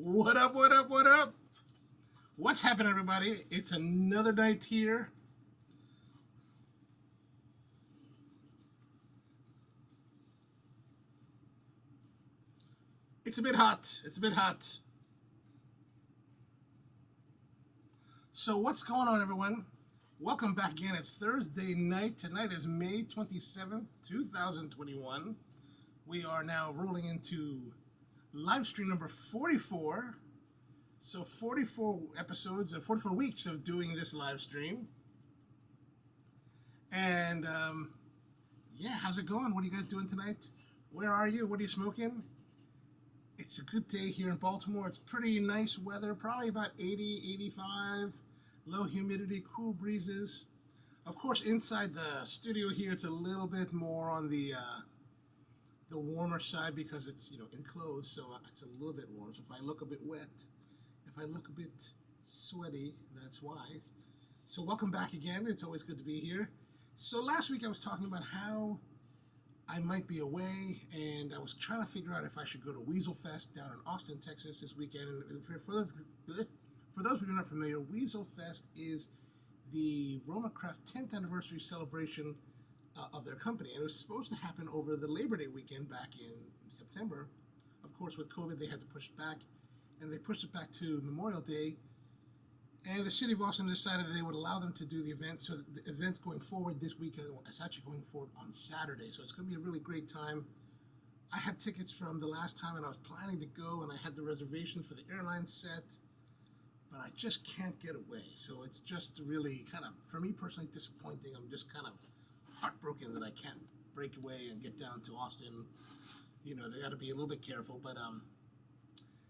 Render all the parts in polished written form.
What up, what up, what up? What's happening, everybody? It's another night here. It's a bit hot. It's a bit hot. So what's going on, everyone? Welcome back again. It's Thursday night. Tonight is May 27th, 2021. We are now rolling into live stream number 44. So 44 episodes, 44 weeks of doing this live stream. And yeah, how's it going? What are you guys doing tonight? Where are you? What are you smoking? It's a good day here in Baltimore. It's pretty nice weather, probably about 80, 85, low humidity, cool breezes. Of course, inside the studio here, it's a little bit more on the warmer side because it's, enclosed, so it's a little bit warm. So if I look a bit wet, if I look a bit sweaty, that's why. So welcome back again. It's always good to be here. So last week I was talking about how I might be away, and I was trying to figure out if I should go to WeaselFest down in Austin, Texas this weekend. And for those of you who are not familiar, WeaselFest is the RoMa Craft 10th anniversary celebration of their company. And it was supposed to happen over the Labor Day weekend back in September. Of course, with COVID, they had to push it back, and they pushed it back to Memorial Day. And the city of Austin decided that they would allow them to do the event. So the event's going forward this weekend. It's actually going forward on Saturday. So it's going to be a really great time. I had tickets from the last time, and I was planning to go, and I had the reservation for the airline set, but I just can't get away. So it's just really kind of, for me personally, disappointing. I'm just kind of heartbroken that I can't break away and get down to Austin. They got to be a little bit careful. But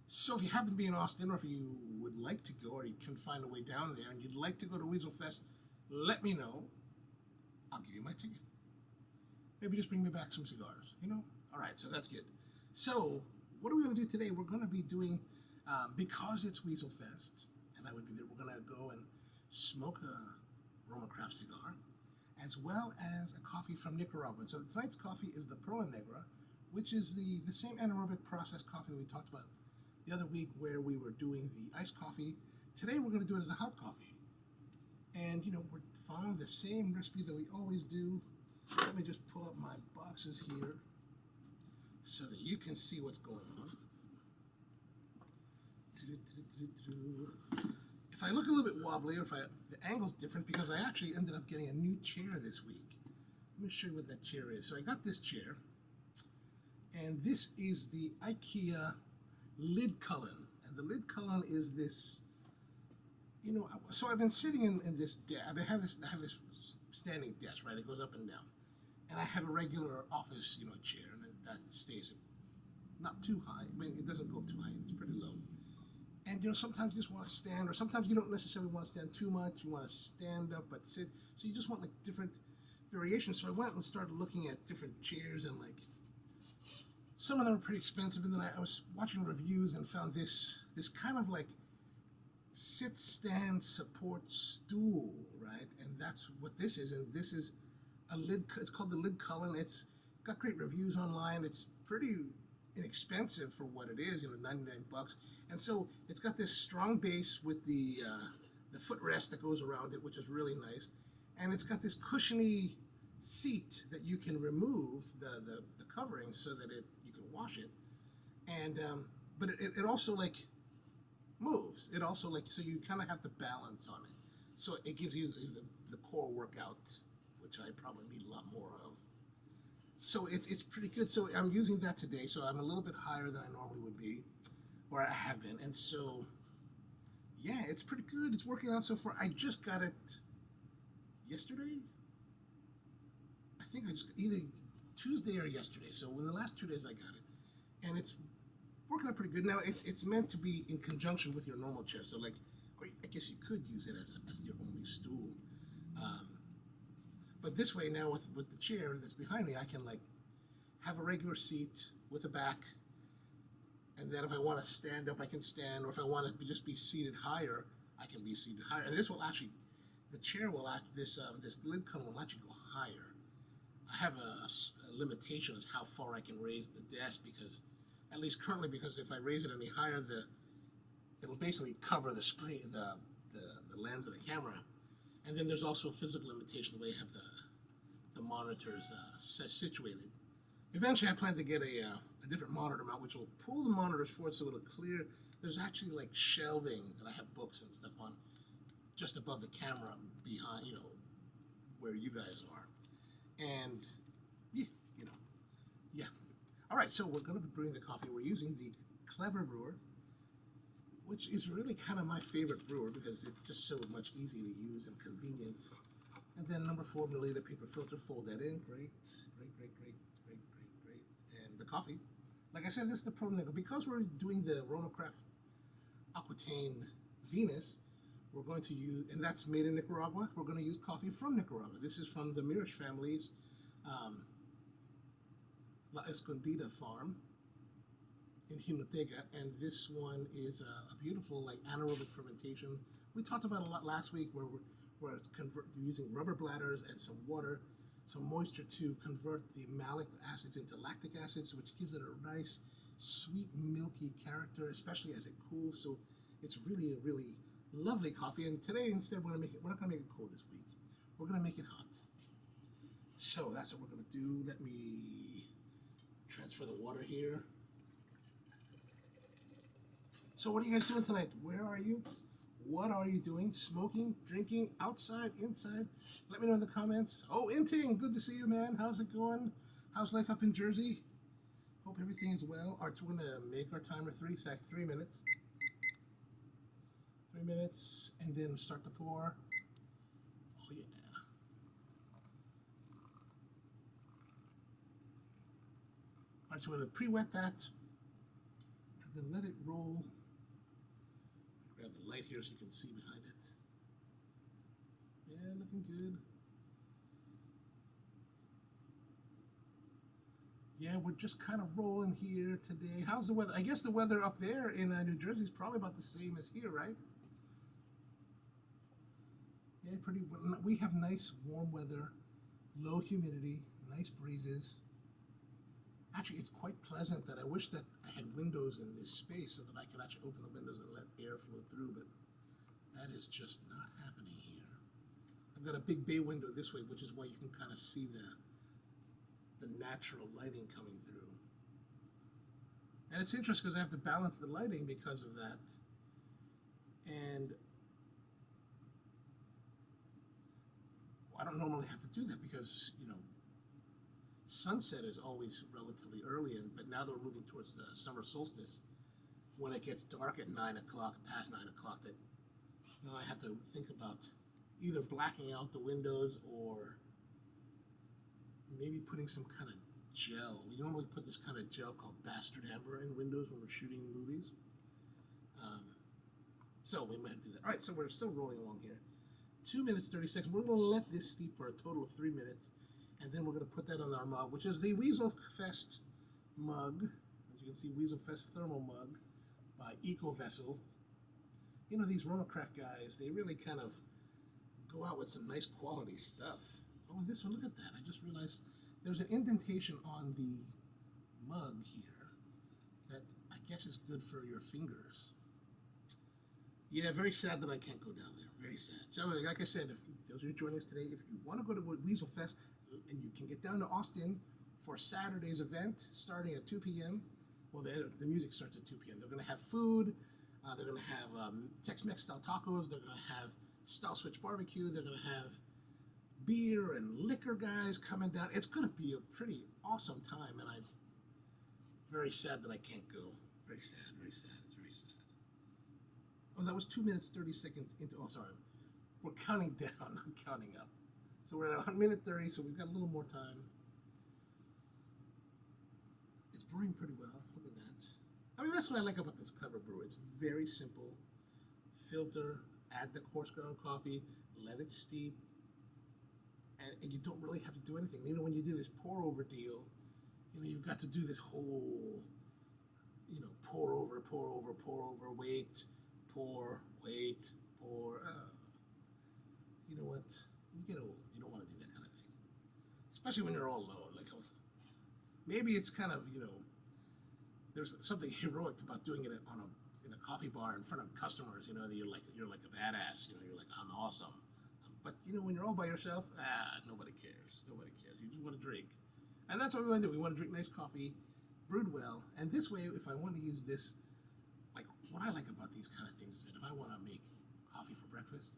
so if you happen to be in Austin, or if you would like to go, or you can find a way down there, and you'd like to go to WeaselFest, let me know. I'll give you my ticket. Maybe just bring me back some cigars, All right, so that's good. So what are we going to do today? We're going to be doing, because it's WeaselFest, and I would be there, we're going to go and smoke a RoMa Craft cigar, as well as a coffee from Nicaragua. So tonight's coffee is the Perla Negra, which is the same anaerobic process coffee that we talked about the other week, where we were doing the iced coffee. Today we're going to do it as a hot coffee. And, we're following the same recipe that we always do. Let me just pull up my boxes here so that you can see what's going on. If I look a little bit wobbly, or if the angle's different, because I actually ended up getting a new chair this week. Let me show you what that chair is. So I got this chair, and this is the IKEA lid cullen, and the lid cullen is this, so I've been sitting in this desk. I have this standing desk, right? It goes up and down, and I have a regular office, chair, and that stays not too high. I mean, it doesn't go up too high. It's pretty low. And sometimes you just want to stand, or sometimes you don't necessarily want to stand too much. You want to stand up but sit. So you just want like different variations. So I went and started looking at different chairs, and like some of them are pretty expensive. And then I was watching reviews and found this kind of like sit, stand, support stool, right? And that's what this is. And this is a lid. It's called the lid cullen. It's got great reviews online. It's pretty inexpensive for what it is, 99 bucks. And so it's got this strong base with the footrest that goes around it, which is really nice. And it's got this cushiony seat that you can remove the covering so that you can wash it. And but it also like moves. It also like, so you kind of have to balance on it. So it gives you the core workout, which I probably need a lot more of. So it's pretty good. So I'm using that today. So I'm a little bit higher than I normally would be, or I have been. And so, yeah, it's pretty good. It's working out so far. I just got it yesterday. I think I just either Tuesday or yesterday. So in the last 2 days I got it, and it's working out pretty good. Now it's meant to be in conjunction with your normal chair. So like, or I guess you could use it as your only stool. But this way now with the chair that's behind me, I can like have a regular seat with a back, and then if I want to stand up, I can stand, or if I want to just be seated higher, I can be seated higher. And this will actually, the chair will act, this lid cullen will actually go higher. I have a limitation as how far I can raise the desk, because, at least currently, because if I raise it any higher, it'll basically cover the screen, the lens of the camera. And then there's also a physical limitation the way you have the monitors situated. Eventually, I plan to get a different monitor mount, which will pull the monitors forward so it'll clear. There's actually like shelving that I have books and stuff on, just above the camera, behind, you know, where you guys are. And yeah, you know, yeah. All right, so we're going to be brewing the coffee. We're using the Clever Brewer, which is really kind of my favorite brewer because it's just so much easy to use and convenient. And then number 4 milliliter paper filter, fold that in. Great, great, great, great, great, great, great. And the coffee. Like I said, this is the pro nickel. Because we're doing the RoMa Acquitaine Venus, we're going to use, and that's made in Nicaragua, we're going to use coffee from Nicaragua. This is from the Mirish family's La Escondida farm in Jinotega, and this one is a beautiful like anaerobic fermentation. We talked about a lot last week where it's using rubber bladders and some water, some moisture to convert the malic acids into lactic acids, which gives it a nice, sweet, milky character, especially as it cools. So it's really a really lovely coffee. And today, instead, we're not going to make it cold this week. We're going to make it hot. So that's what we're going to do. Let me transfer the water here. So what are you guys doing tonight? Where are you? What are you doing? Smoking, drinking, outside, inside? Let me know in the comments. Oh, Inting, good to see you, man. How's it going? How's life up in Jersey? Hope everything is well. All right, so we're going to make our timer 3 minutes. 3 minutes, and then start the pour. Oh, yeah. All right, so we're going to pre-wet that, and then let it roll. Grab the light here so you can see behind it. Yeah, looking good. Yeah, we're just kind of rolling here today. How's the weather? I guess the weather up there in New Jersey is probably about the same as here, right? Yeah, pretty. We have nice warm weather, low humidity, nice breezes. Actually, it's quite pleasant. That I wish that I had windows in this space so that I could actually open the windows and let air flow through, but that is just not happening here. I've got a big bay window this way, which is why you can kind of see the natural lighting coming through. And it's interesting because I have to balance the lighting because of that. And I don't normally have to do that because, you know, sunset is always relatively early, but now that we're moving towards the summer solstice, when it gets dark at 9 o'clock, past 9 o'clock, that you know, I have to think about either blacking out the windows or maybe putting some kind of gel. We normally put this kind of gel called bastard amber in windows when we're shooting movies. So we might do that. All right, so we're still rolling along here. 2 minutes, 30 seconds. We're going to let this steep for a total of 3 minutes. And then we're going to put that on our mug, which is the WeaselFest mug. As you can see, WeaselFest thermal mug by EcoVessel. You know, these RoMa guys, they really kind of go out with some nice quality stuff. Oh, and this one, look at that. I just realized there's an indentation on the mug here that I guess is good for your fingers. Yeah, very sad that I can't go down there. Very sad. So, like I said, if those are joining us today, if you want to go to WeaselFest, and you can get down to Austin for Saturday's event starting at 2 p.m. Well, the music starts at 2 p.m. They're going to have food. They're going to have Tex-Mex style tacos. They're going to have style switch barbecue. They're going to have beer and liquor guys coming down. It's going to be a pretty awesome time, and I'm very sad that I can't go. Very sad, very sad. It's very sad. Oh, that was 2 minutes, 30 seconds into, oh, sorry. We're counting down, I'm counting up. So we're at 1 minute 30, so we've got a little more time. It's brewing pretty well. Look at that. I mean, that's what I like about this Clever Brew. It's very simple. Filter, add the coarse ground coffee, let it steep, and you don't really have to do anything. You know, when you do this pour over deal, you know, you've got to do this whole, you know, pour over, wait, pour, wait, pour. You know what? You get old. You don't want to do that kind of thing, especially when you're all alone. Like, maybe it's kind of, you know, there's something heroic about doing it in in a coffee bar in front of customers, you know, that you're like a badass, you know, you're like, I'm awesome. But you know, when you're all by yourself, nobody cares. Nobody cares. You just want to drink, and that's what we want to do. We want to drink nice coffee, brewed well, and this way, if I want to use this, like what I like about these kind of things is that if I want to make coffee for breakfast,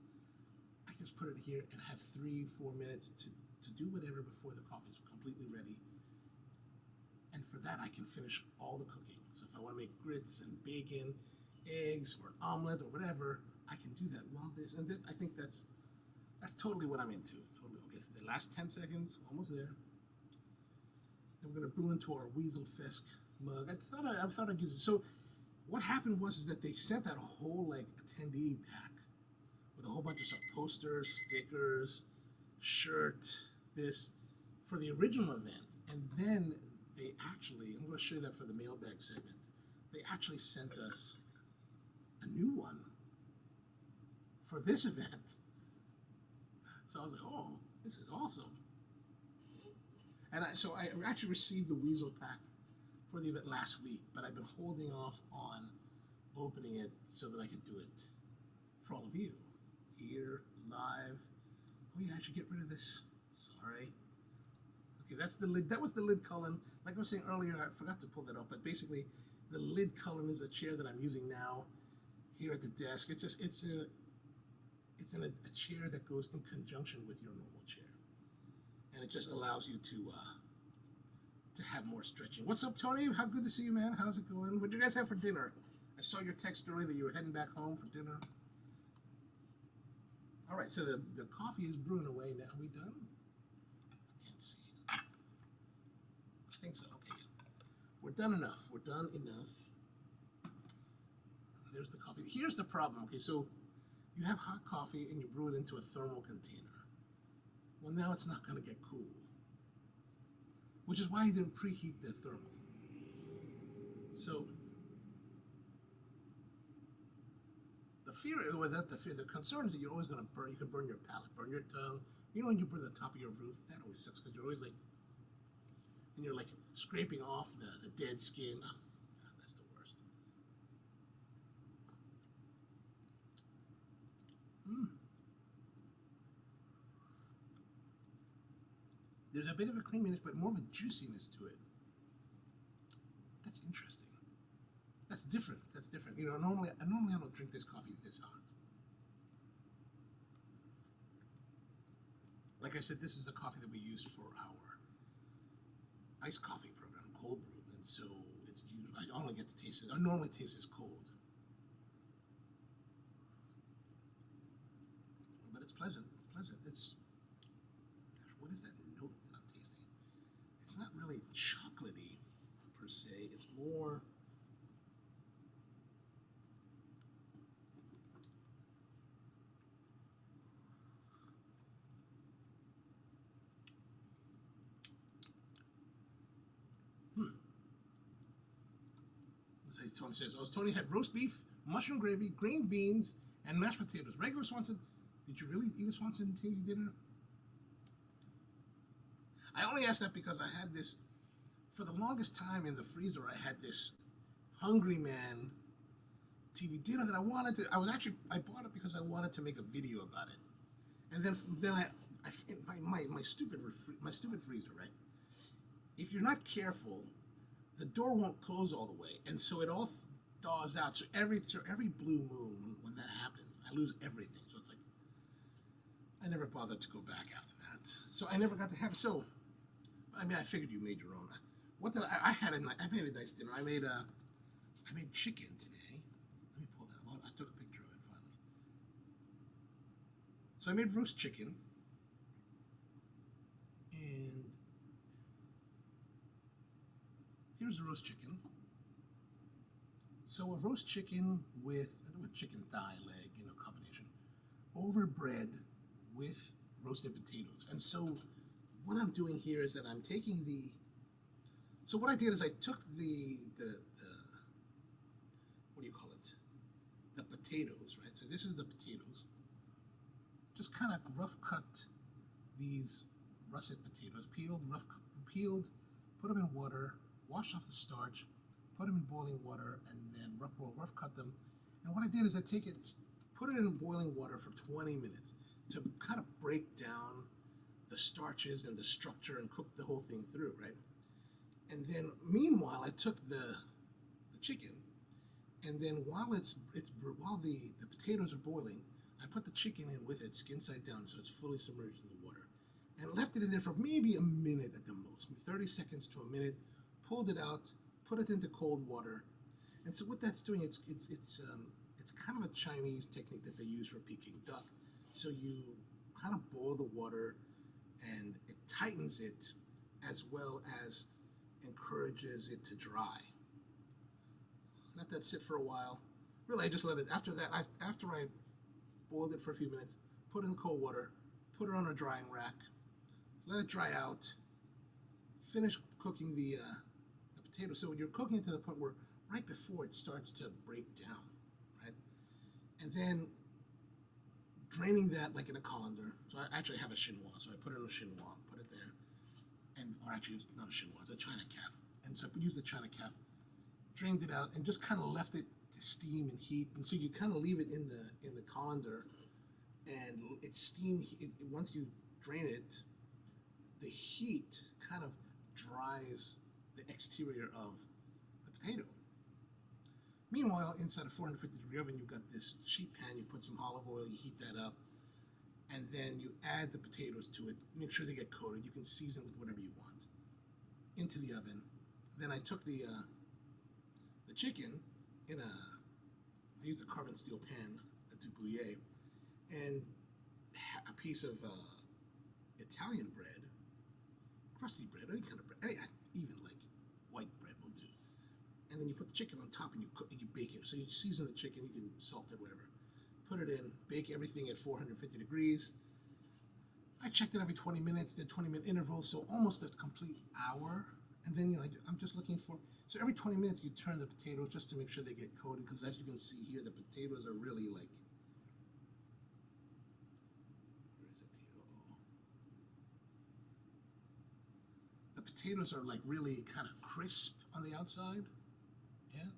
I can just put it here and have 3-4 minutes to do whatever before the coffee is completely ready. And for that, I can finish all the cooking. So if I want to make grits and bacon, eggs, or an omelet, or whatever, I can do that while this. And this, I think that's totally what I'm into. Totally. Okay, the last 10 seconds, almost there. And we're gonna brew into our WeaselFest mug. I thought I'd use it. So what happened was that they sent out a whole like attendee pack with a whole bunch of stuff: posters, stickers, shirt, this for the original event, and then they actually, I'm going to show you that for the mailbag segment, they actually sent us a new one for this event. So I was like, oh, this is awesome. And so I actually received the Weasel pack for the event last week, but I've been holding off on opening it so that I could do it for all of you here live. Oh yeah, I should get rid of this. Sorry. Okay, that's the lid. That was the lid Cullen. Like I was saying earlier, I forgot to pull that off, but basically the lid Cullen is a chair that I'm using now here at the desk. It's a chair that goes in conjunction with your normal chair, and it just allows you to have more stretching. What's up, Tony? How good to see you, man. How's it going? What'd you guys have for dinner? I saw your text earlier that you were heading back home for dinner. All right, so the coffee is brewing away now. Are we done? I can't see. I think so. Okay, we're done enough. We're done enough. There's the coffee. Here's the problem. Okay, so you have hot coffee and you brew it into a thermal container. Well, now it's not going to get cool, which is why you didn't preheat the thermal. So the concern is that you're always going to burn. You can burn your palate, burn your tongue. You know when you burn the top of your roof, that always sucks because you're always like, and you're like scraping off the dead skin. Oh, God, that's the worst. There's a bit of a creaminess, but more of a juiciness to it. That's interesting. That's different. That's different. You know, normally I don't drink this coffee this hot. Like I said, this is a coffee that we use for our iced coffee program, cold brew, and so it's used. I only get to taste it. I normally taste this cold, but it's pleasant. It's pleasant. It's, gosh, what is that note that I'm tasting? It's not really chocolatey per se. It's more. Tony says, oh, Tony had roast beef, mushroom gravy, green beans, and mashed potatoes. Regular Swanson. Did you really eat a Swanson TV dinner? I only asked that because I had this, for the longest time in the freezer, I had this Hungry Man TV dinner that I wanted to, I bought it because I wanted to make a video about it. And then my stupid freezer, right? If you're not careful, the door won't close all the way, and so it all thaws out. So every blue moon, when that happens, I lose everything. So it's like I never bothered to go back after that. So I never got to have it. So I mean, I figured you made your own. What did I made a nice dinner. I made chicken today. Let me pull that up. I took a picture of it finally. So I made roast chicken, and here's the roast chicken. So a roast chicken with chicken thigh leg, you know, combination, over bread with roasted potatoes. And so what I'm doing here is that I'm taking so what I did is I took the what do you call it? The potatoes, right? So this is the potatoes. Just kind of rough cut these russet potatoes, peeled, put them in water, wash off the starch, put them in boiling water, and then rough cut them. And what I did is I take it, put it in boiling water for 20 minutes to kind of break down the starches and the structure and cook the whole thing through, right? And then meanwhile, I took the chicken, and then while the potatoes are boiling, I put the chicken in with it skin side down, so it's fully submerged in the water, and left it in there for maybe a minute at the most, 30 seconds to a minute. Pulled it out, put it into cold water, and so what that's doing, it's kind of a Chinese technique that they use for Peking duck. So you kind of boil the water, and it tightens it as well as encourages it to dry. Let that sit for a while. Really, I just let it. After that, after I boiled it for a few minutes, put it in cold water, put it on a drying rack, let it dry out. Finish cooking the potato. So when you're cooking it to the point where right before it starts to break down, right, and then draining that like in a colander. So I actually have a chinois, so I put it in a chinois, put it there, or actually it's not a chinois, it's a china cap. And so I used the china cap, drained it out, and just kind of left it to steam and heat. And so you kind of leave it in the colander, and it's steam. Once you drain it, the heat kind of dries the exterior of the potato. Meanwhile, inside a 450-degree oven, you've got this sheet pan. You put some olive oil, you heat that up, and then you add the potatoes to it. Make sure they get coated. You can season with whatever you want. Into the oven. Then I took the chicken in I used a carbon steel pan to bouiller, and a piece of Italian bread, crusty bread, any kind of bread, even like white bread will do. And then you put the chicken on top, and you cook, and you bake it. So you season the chicken, you can salt it, whatever. Put it in, bake everything at 450 degrees. I checked it every 20 minutes, did 20-minute intervals, so almost a complete hour. And then I'm just looking for, so every 20 minutes you turn the potatoes just to make sure they get coated, because as you can see here, the potatoes are really like, where is it here? The potatoes are like really kind of crisp on the outside. Yeah.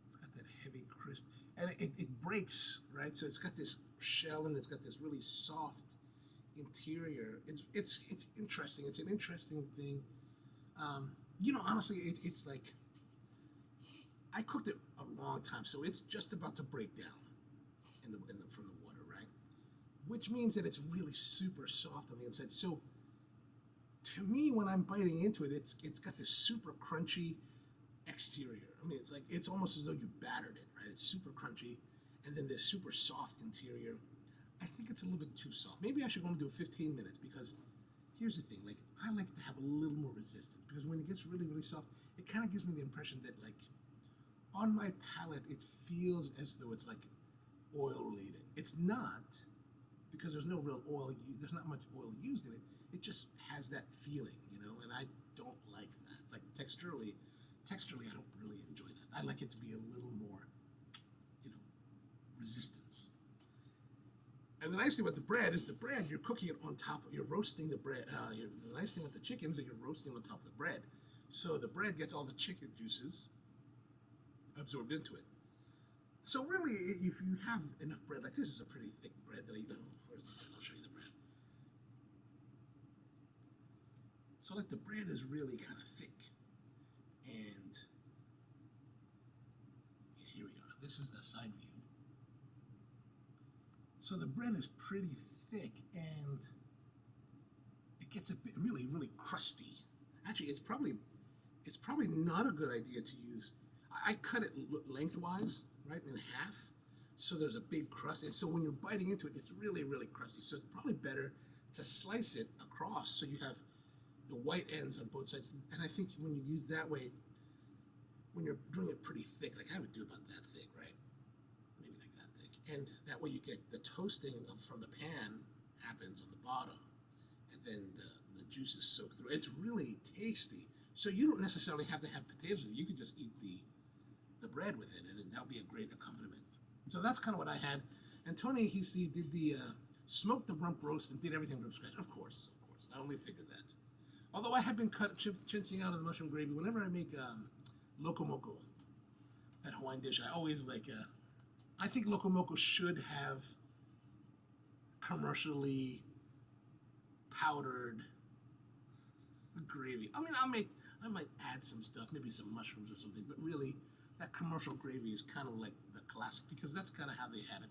It's got that heavy crisp, and it breaks, right? So it's got this shell, and it's got this really soft interior. It's interesting. It's an interesting thing. Honestly, it's like, I cooked it a long time, so it's just about to break down from the water, right? Which means that it's really super soft on the inside. So to me, when I'm biting into it, it's got this super crunchy exterior. I mean, it's almost as though you battered it, right? It's super crunchy, and then this super soft interior. I think it's a little bit too soft. Maybe I should only do 15 minutes, because here's the thing, like, I like to have a little more resistance, because when it gets really, really soft, it kind of gives me the impression that, like, on my palate, it feels as though it's like oil related. It's not, because there's no real oil, there's not much oil used in it. It just has that feeling, and I don't like that. Like, texturally, I don't really enjoy that. I like it to be a little more, resistance. And the nice thing with the bread is you're cooking it on top, you're roasting the bread. The nice thing with the chicken is that you're roasting on top of the bread. So the bread gets all the chicken juices absorbed into it. So really, if you have enough bread, like this is a pretty thick bread that where's the bread? I'll show you the bread. So like the bread is really kind of thick. And yeah, here we are. This is the side view. So the bread is pretty thick, and it gets a bit really, really crusty. Actually, it's probably not a good idea to use. I cut it lengthwise, right, in half, so there's a big crust, and so when you're biting into it, it's really, really crusty. So it's probably better to slice it across, so you have the white ends on both sides. And I think when you use that way, when you're doing it pretty thick, like I would do about that thick, right? And that way you get the toasting from the pan happens on the bottom, and then the juices soak through. It's really tasty. So you don't necessarily have to have potatoes with it. You could just eat the bread with it, and that would be a great accompaniment. So that's kind of what I had. And Tony, he did the smoked the rump roast and did everything from scratch. Of course. I only figured that. Although I have been chincing out of the mushroom gravy whenever I make loco moco, that Hawaiian dish. I always like. I think loco moco should have commercially powdered gravy. I mean, I might add some stuff, maybe some mushrooms or something, but really, that commercial gravy is kind of like the classic because that's kind of how they had it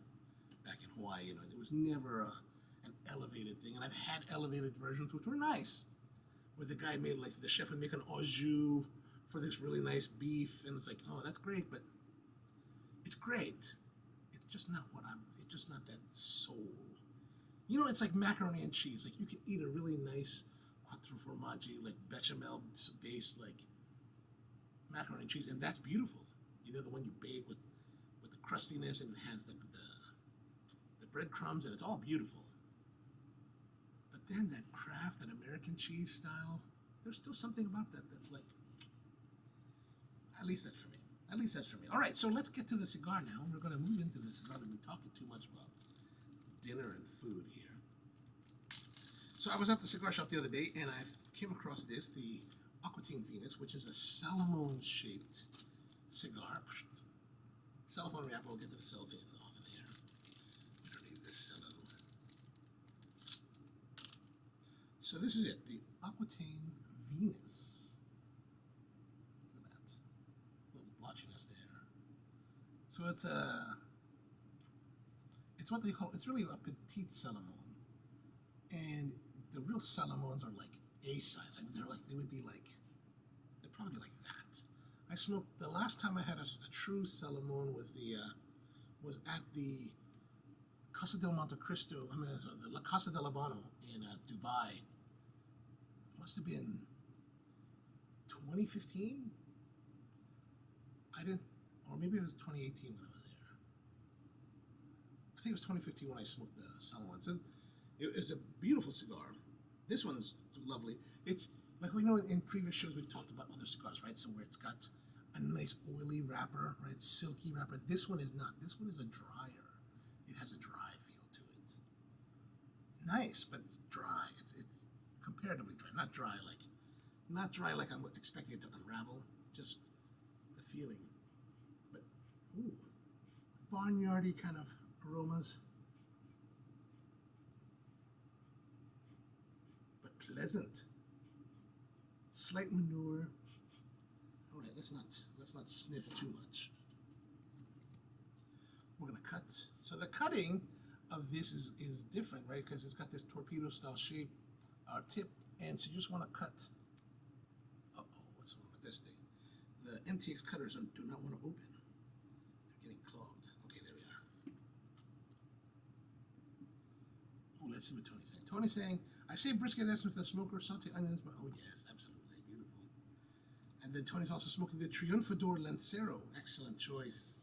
back in Hawaii. You know, it was never an elevated thing, and I've had elevated versions which were nice, where the guy made, like, the chef would make an au jus for this really nice beef, and it's like, oh, that's great, but it's great. It's just not it's just not that soul. You know, it's like macaroni and cheese. Like, you can eat a really nice quattro formaggi, like bechamel based, like macaroni and cheese, and that's beautiful. You know, the one you bake with the crustiness, and it has the breadcrumbs, and it's all beautiful. But then that Kraft, that American cheese style, there's still something about that that's like, at least that's for me. At least that's for me. All right, so let's get to the cigar now. We're going to move into the cigar. We've been talking too much about dinner and food here. So I was at the cigar shop the other day, and I came across this, the Acquitaine Venus, which is a Salomon-shaped cigar. Cellophane wrap. We'll get to the cellophane off of here. We don't need this cello. So this is it, the Acquitaine Venus. Look at that. A little blotchiness there. So it's what they call, it's really a petite Salomon. And the real Salomons are like A size. I mean, they would be like, they're probably like that. I smoked, the last time I had a true Salomon was was at the Casa del Monte Cristo, the La Casa del Habano in Dubai. Must have been 2015? Or maybe it was 2018 when I was there. I think it was 2015 when I smoked the Salomons. And it was a beautiful cigar. This one's lovely. It's like, we know in previous shows we've talked about other cigars, right? So where it's got a nice oily wrapper, right? Silky wrapper. This one is not. This one is a drier. It has a dry feel to it. Nice, but it's dry. It's comparatively dry. Not dry like I'm expecting it to unravel. Just the feeling. But ooh, barnyardy kind of aromas. Pleasant, slight manure. All right, let's not sniff too much. We're gonna cut. So the cutting of this is different, right? Because it's got this torpedo style shape, tip, and so you just want to cut. What's wrong with this thing? The MTX cutters do not want to open. They're getting clogged. Okay, there we are. Oh, let's see what Tony's saying. Tony's saying, I say brisket essence with the smoker, saute onions, but oh yes, absolutely, beautiful. And then Tony's also smoking the Triunfador Lancero. Excellent choice.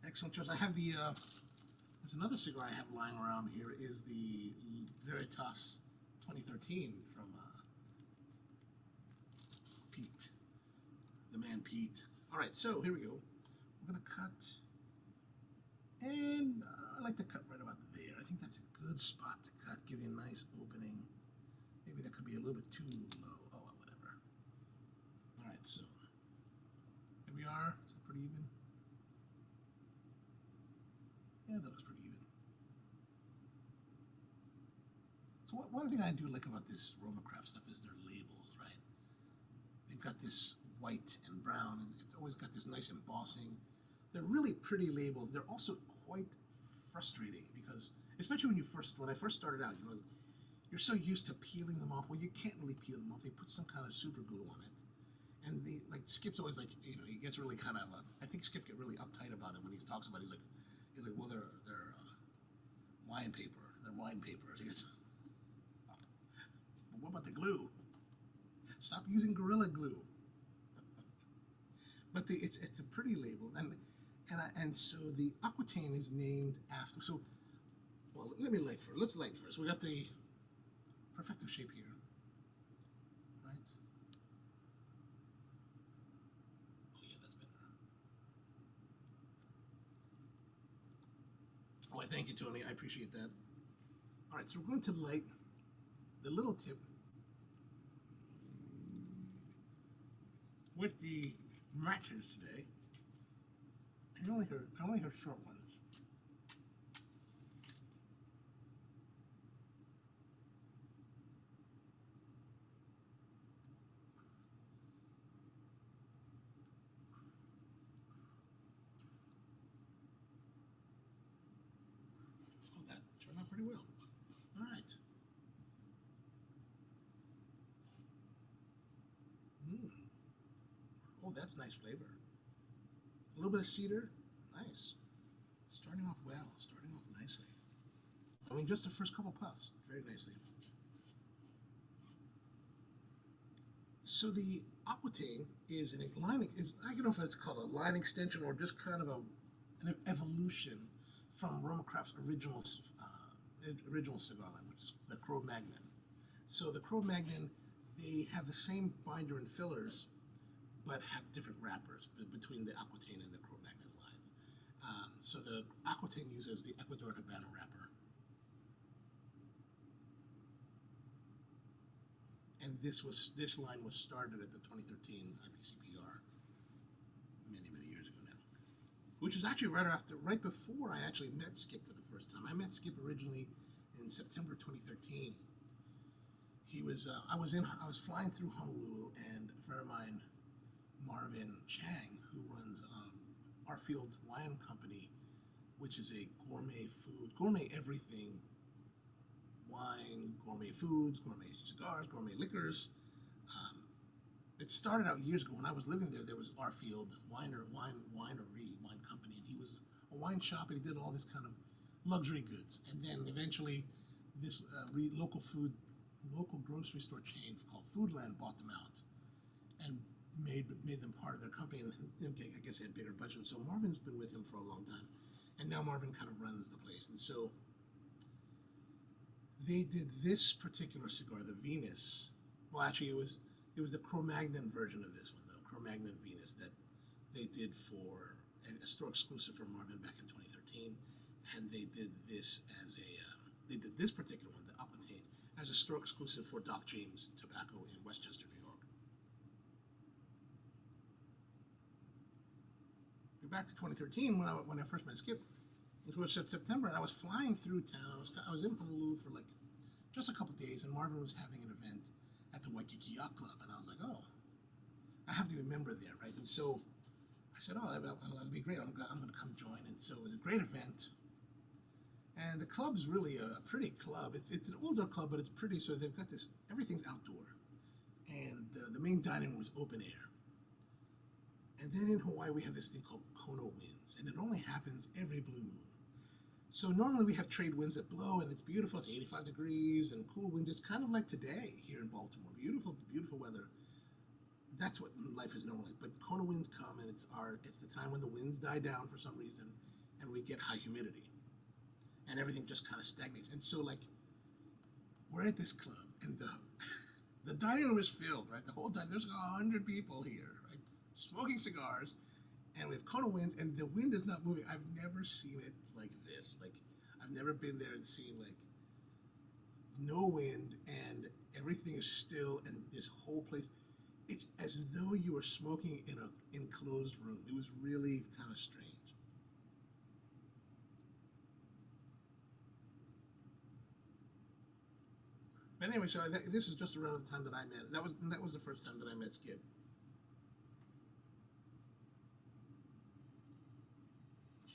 Excellent choice. I have there's another cigar I have lying around here, is the Veritas 2013 from Pete, the man Pete. All right, so here we go. We're gonna cut, and I like to cut right about there. I think that's a good spot to cut, give you a nice opening. Maybe that could be a little bit too low. Oh, well, whatever. All right, so here we are. Is that pretty even? Yeah, that looks pretty even. So one thing I do like about this RoMa Craft stuff is their labels, right? They've got this white and brown, and it's always got this nice embossing. They're really pretty labels. They're also quite frustrating because, especially when I first started out, you know, you're so used to peeling them off. Well, you can't really peel them off. They put some kind of super glue on it. And Skip's always like, you know, he gets really kind of, I think Skip get really uptight about it when he talks about it. He's like, well, they're wine paper. They're wine papers. He goes, but what about the glue? Stop using Gorilla Glue. But it's a pretty label. And so the Acquitaine is named after, so, well, let me light first. Let's light first. We got the perfecto shape here, right? Oh yeah, that's better. Oh, I thank you, Tony. I appreciate that. All right, so we're going to light the little tip whiskey matches today. I only heard short ones. Oh, that turned out pretty well. All right. Mm. Oh, that's nice flavor. A little bit of cedar. Nice. Starting off well. Starting off nicely. I mean, just the first couple puffs. Very nicely. So the Acquitaine is an line. I don't know if it's called a line extension or just kind of an evolution from RoMa Craft's original cigar line, which is the Cro-Magnon. So the Cro-Magnon, they have the same binder and fillers, but have different wrappers between the Acquitaine and the Cro-Magnon lines. So the Acquitaine uses the Ecuador and Habano wrapper. And this line was started at the 2013 IPCPR many years ago now, which was actually right before I actually met Skip for the first time. I met Skip originally in September 2013. I was flying through Honolulu, and a friend of mine, Marvin Chang, who runs our Field Wine Company, which is a gourmet everything, wine, gourmet foods, gourmet cigars, gourmet liquors. It started out years ago when I was living there. There was our Field Wine Company, and he was a wine shop, and he did all this kind of luxury goods. And then eventually, this local grocery store chain called Foodland bought them out and made them part of their company, and I guess they had bigger budget. So Marvin's been with him for a long time, and now Marvin kind of runs the place. And so they did this particular cigar, the Venus. Well, actually, it was the Cro-Magnon version of this one, the Cro-Magnon Venus, that they did for a store exclusive for Marvin back in 2013, and they did this particular one, the Acquitaine, as a store exclusive for Doc James Tobacco in Westchester, New York. Back to 2013 when I first met Skip. It was September, and I was flying through town. I was in Honolulu for like just a couple days, and Marvin was having an event at the Waikiki Yacht Club, and I was like, oh, I have to be a member there, right? And so I said, oh, that'll be great. I'm going to come join. And so it was a great event. And the club's really a pretty club. It's an older club, but it's pretty. So they've got this, everything's outdoor. And the main dining room is open air. And then in Hawaii, we have this thing called Kono winds, and it only happens every blue moon. So normally we have trade winds that blow, and it's beautiful. It's 85 degrees and cool winds. It's kind of like today here in Baltimore. Beautiful, beautiful weather. That's what life is normally. But Kono winds come, and it's the time when the winds die down for some reason, and we get high humidity, and everything just kind of stagnates. And so, like, we're at this club, and the dining room is filled, right? The whole dining. There's 100 people here, right, smoking cigars. And we have Kono winds, and the wind is not moving. I've never seen it like this. Like, I've never been there and seen, like, no wind, and everything is still, and this whole place, it's as though you were smoking in an enclosed room. It was really kind of strange. But anyway, so this is just around the time that I met. That was the first time that I met Skip.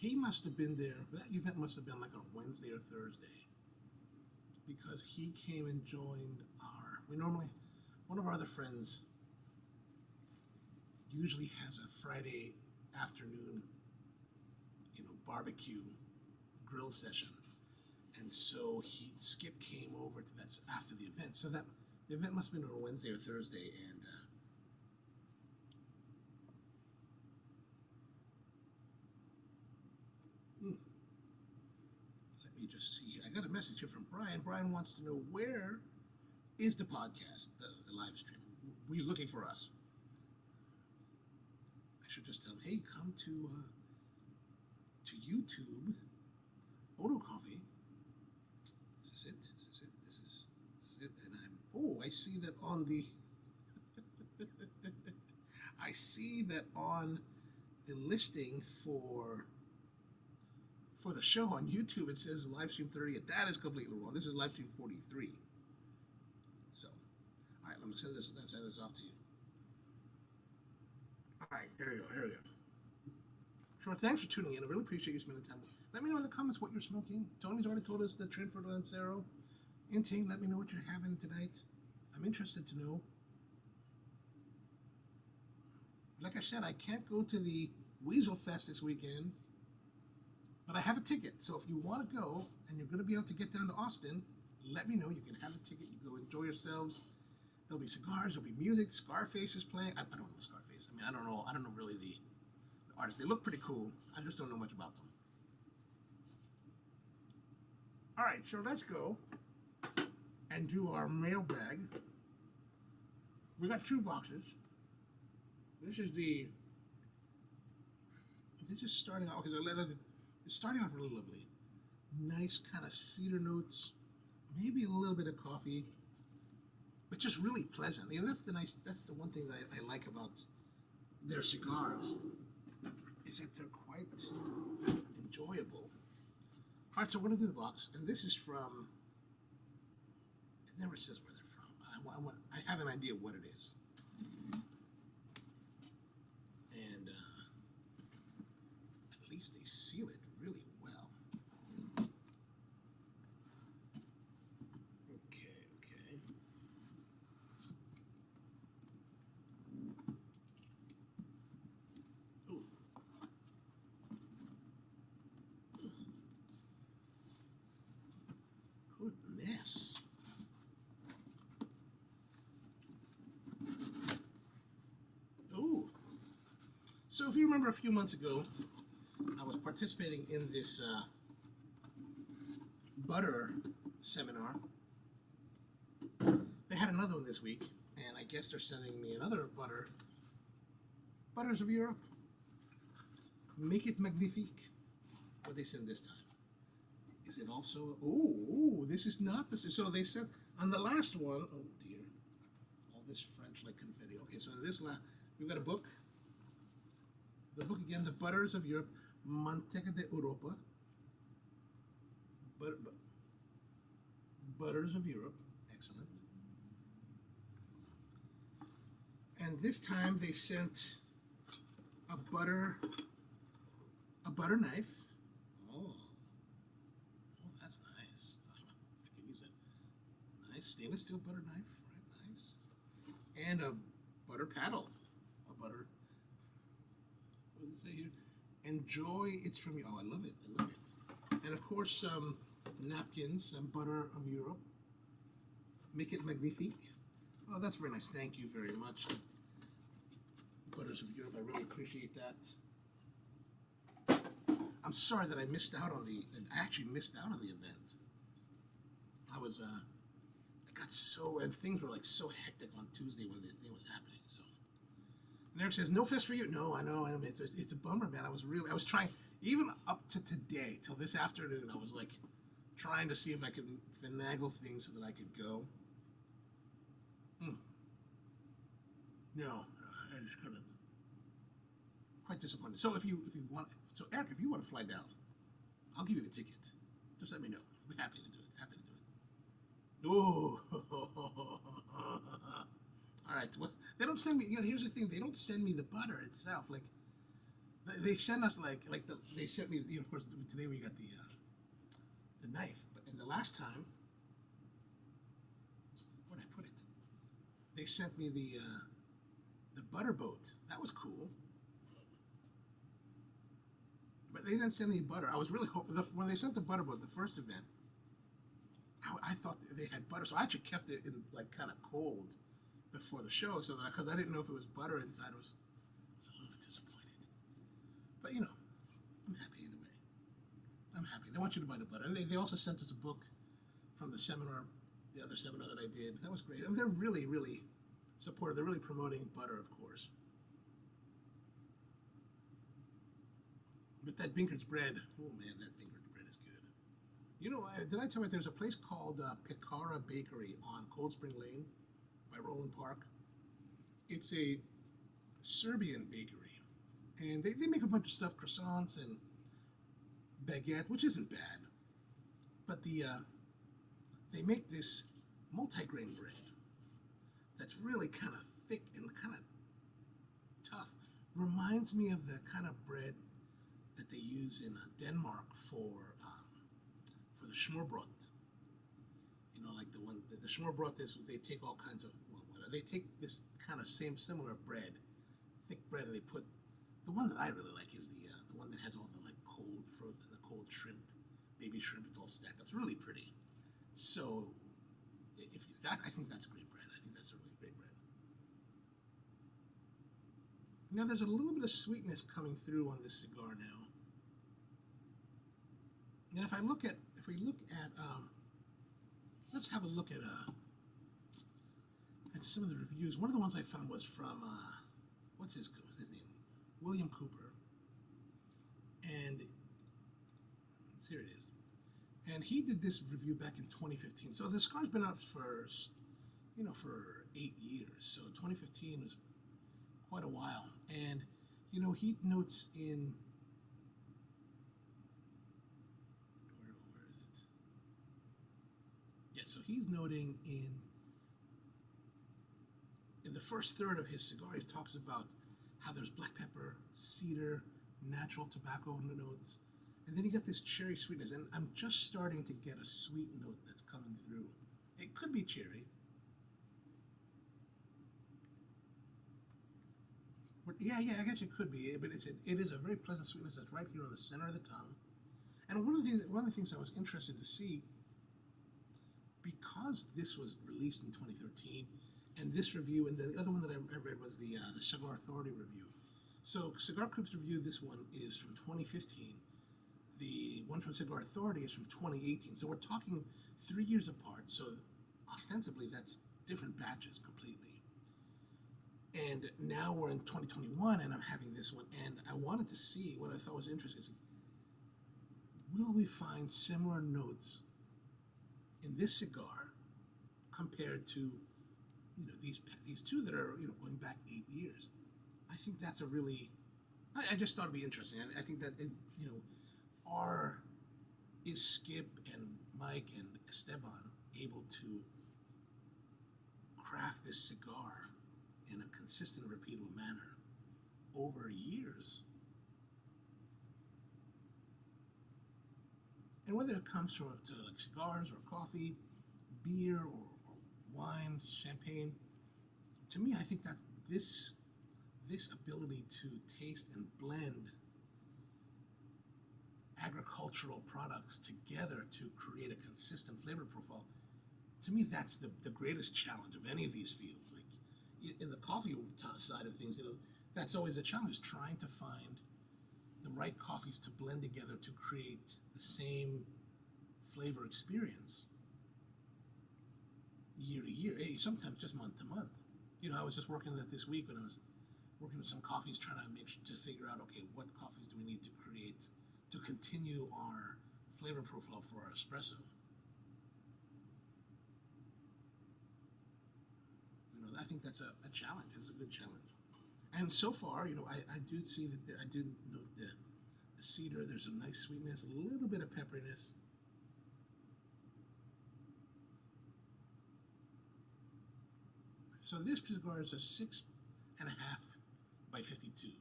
He must have been there, that event must have been like on a Wednesday or Thursday, because he came and joined one of our other friends usually has a Friday afternoon, barbecue grill session. And so Skip came over to that after the event. So that the event must have been on a Wednesday or Thursday, and let me just see here. I got a message here from Brian. Brian wants to know, where is the podcast, the live stream? He's looking for us. I should just tell him, hey, come to YouTube, onocoffee. This is it. This is it. And I see that on the I see that on the listing for the show on YouTube, it says live stream 30th. That is completely wrong. This is live stream 43. So, all right, let me send this off to you. All right, here we go. Sure, thanks for tuning in. I really appreciate you spending time. Let me know in the comments what you're smoking. Tony's already told us the trend for Lancero. Intane, let me know what you're having tonight. I'm interested to know. Like I said, I can't go to the WeaselFest this weekend, but I have a ticket. So if you want to go and you're going to be able to get down to Austin, let me know. You can have a ticket. You go enjoy yourselves. There'll be cigars. There'll be music. Scarface is playing. I don't know Scarface. I mean, I don't know really the artists. They look pretty cool. I just don't know much about them. All right, so let's go and do our mailbag. We got 2 boxes. This is starting out, because it's starting off really lovely. Nice kind of cedar notes, maybe a little bit of coffee, but just really pleasant. You know, that's the one thing that I like about their cigars, is that they're quite enjoyable. All right, so we're gonna do the box, and this is from, it never says where they're from. I have an idea what it is. And at least they seal it really well. Okay. Ooh. Goodness. Ooh. So if you remember a few months ago, I was participating in this butter seminar. They had another one this week, and I guess they're sending me another Butters of Europe. Make it magnifique. What they send this time? Is it also? Oh, this is not this. So they sent on the last one. Oh dear, all this French like confetti. Okay, so in this we've got a book. The book again, The Butters of Europe, Manteca de Europa. Butters of Europe, excellent. And this time they sent a butter knife. Oh, that's nice. I can use it. Nice stainless steel butter knife, right? Nice. And a butter paddle. What does it say here? Enjoy, it's from you. Oh, I love it. And of course, some napkins, some Butter of Europe. Make it magnifique. Oh, that's very nice. Thank you very much. Butters of Europe, I really appreciate that. I'm sorry that I actually missed out on the event. I got so, and things were like so hectic on Tuesday when the thing was happening, so. And Eric says, no fest for you. No, I know, it's a bummer, man. I was trying, even up to today, till this afternoon, I was like, trying to see if I could finagle things so that I could go. No, I just couldn't. Quite disappointed. So if you want, so Eric, if you want to fly down, I'll give you the ticket. Just let me know. I'll be happy to do it. Oh, all right. Well, they don't send me. You know, here's the thing. They don't send me the butter itself. Like they send us they sent me. You know, of course, today we got the knife, and the last time, where'd I put it? They sent me the butter boat. That was cool. But they didn't send any butter. I was really hoping, when they sent the butter boat, the first event, I thought they had butter, so I actually kept it in like kind of cold before the show, so that because I didn't know if it was butter inside. I was a little bit disappointed. But you know, I'm happy either way. I'm happy. They want you to buy the butter, and they also sent us a book from the seminar, the other seminar that I did. That was great. I mean, they're really, really supportive. They're really promoting butter, of course. But that Binker's bread, oh man, that Binker's bread is good. You know, did I tell you there's a place called Picara Bakery on Cold Spring Lane by Roland Park? It's a Serbian bakery, and they make a bunch of stuff, croissants and baguette, which isn't bad, but they make this multigrain bread that's really kind of thick and kind of tough. Reminds me of the kind of bread that they use in Denmark for the smørbrød. You know, like the smørbrød is, they take all kinds of, they take this kind of similar bread, thick bread, and they put, the one that I really like is the one that has all the like cold fruit and the cold shrimp, baby shrimp. It's all stacked up. It's really pretty. So, I think that's great bread. I think that's a really great bread. Now there's a little bit of sweetness coming through on this cigar now. And if we look at, let's have a look at some of the reviews. One of the ones I found was from what's his name? William Cooper. And here it is. And he did this review back in 2015. So the cigar's been out for 8 years. So 2015 was quite a while. And he notes in, where is it? Yeah, so he's noting in the first third of his cigar, he talks about how there's black pepper, cedar, natural tobacco notes, and then you get this cherry sweetness, and I'm just starting to get a sweet note that's coming through. It could be cherry. But yeah, I guess it could be, but it is a very pleasant sweetness that's right here on the center of the tongue. And one of the things I was interested to see, because this was released in 2013, and this review, and the other one that I read was the Cigar Authority review. So Cigar Group's review, this one is from 2015. The one from Cigar Authority is from 2018. So we're talking 3 years apart. So ostensibly that's different batches completely. And now we're in 2021 and I'm having this one. And I wanted to see, what I thought was interesting is, will we find similar notes in this cigar compared to these two that are going back 8 years? I think that's a really, I just thought it'd be interesting. I think that is Skip and Mike and Esteban able to craft this cigar in a consistent, repeatable manner over years? And whether it comes to like cigars or coffee, beer or wine, champagne, to me, I think that this ability to taste and blend agricultural products together to create a consistent flavor profile, to me, that's the greatest challenge of any of these fields. Like in the coffee side of things, that's always a challenge, trying to find the right coffees to blend together to create the same flavor experience year to year, sometimes just month to month. I was just working on that this week when I was working with some coffees, trying to figure out, okay, what coffees do we need to create to continue our flavor profile for our espresso. I think that's a challenge. It's a good challenge. And so far, I do see that I do note the cedar. There's some nice sweetness, a little bit of pepperiness. So this cigar is a 6.5 by 52.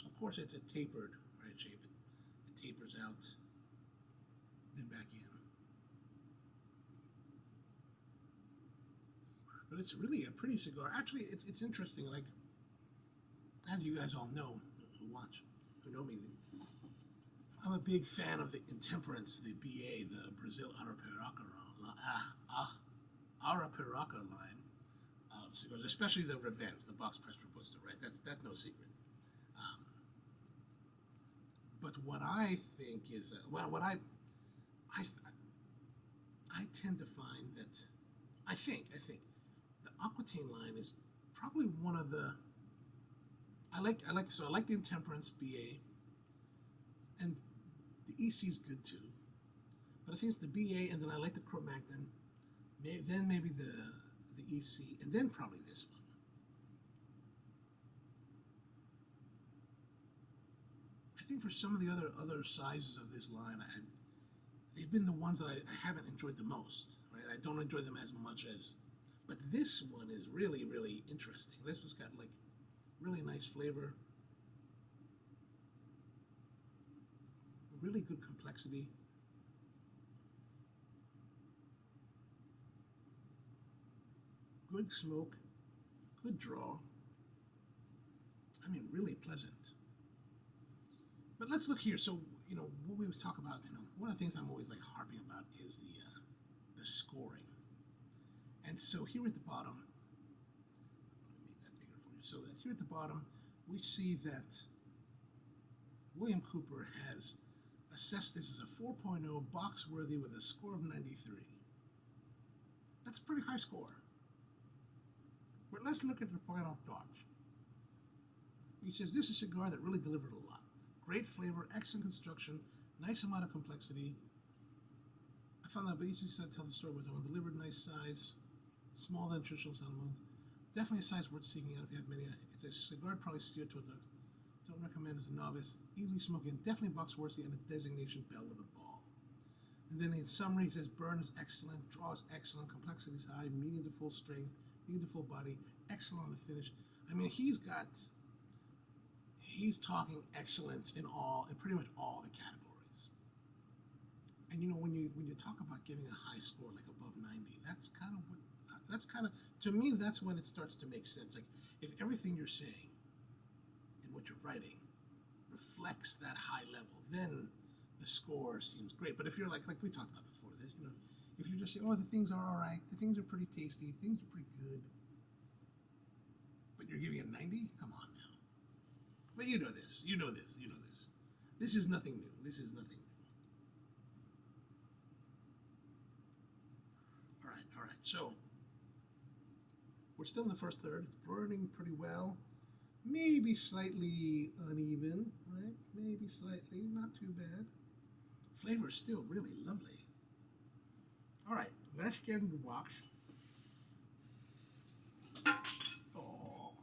Of course, it's a tapered shape. It tapers out, then back in. But it's really a pretty cigar. Actually, it's interesting. Like, as you guys all know, who know me, I'm a big fan of the Intemperance, the BA, the Brazil Arapiraca line of cigars, especially the Revenge, the box press robusta, right? That's no secret. But what I think is, what I tend to find that, I think the Acquitaine line is probably one of the, I like the Intemperance BA, and the EC is good too, but I think it's the BA, and then I like the Cro-Magnon, then maybe the EC, and then probably this one. think for some of the other sizes of this line, they've been the ones that I haven't enjoyed the most. Right, I don't enjoy them as much as, but this one is really, really interesting. This one's got like really nice flavor, really good complexity. Good smoke, good draw. I mean, really pleasant. But let's look here. So, you know, what we always talk about, you know, one of the things I'm always like harping about is the scoring. And so here at the bottom, let me make that bigger for you. So here at the bottom, we see that William Cooper has assessed this as a 4.0 box worthy with a score of 93. That's a pretty high score. But let's look at the final thoughts. He says, this is a cigar that really delivered a lot. Great flavor, excellent construction, nice amount of complexity. I found that each said tell the story was one delivered, nice size, small than traditional sound. Definitely a size worth seeking out if you have many. It's a cigar probably steered toward the, don't recommend as a novice, easily smoking, definitely box worthy, and a designation bell with a ball. And then in summary, he says burn is excellent, draw is excellent, complexity is high, medium to full strength, medium to full body, excellent on the finish. I mean, he's talking excellence in pretty much all the categories. And you know, when you talk about giving a high score like above 90, that's kind of to me, that's when it starts to make sense. Like if everything you're saying and what you're writing reflects that high level, then the score seems great. But if you're like we talked about before this, you know, if you're just saying, oh, the things are all right, the things are pretty tasty, things are pretty good, but you're giving it 90, come on now. But you know this, you know this, you know this. This is nothing new. This is nothing new. All right. So we're still in the first third. It's burning pretty well. Maybe slightly uneven, right? Maybe slightly, not too bad. Flavor is still really lovely. All right, let's get into the box. Oh.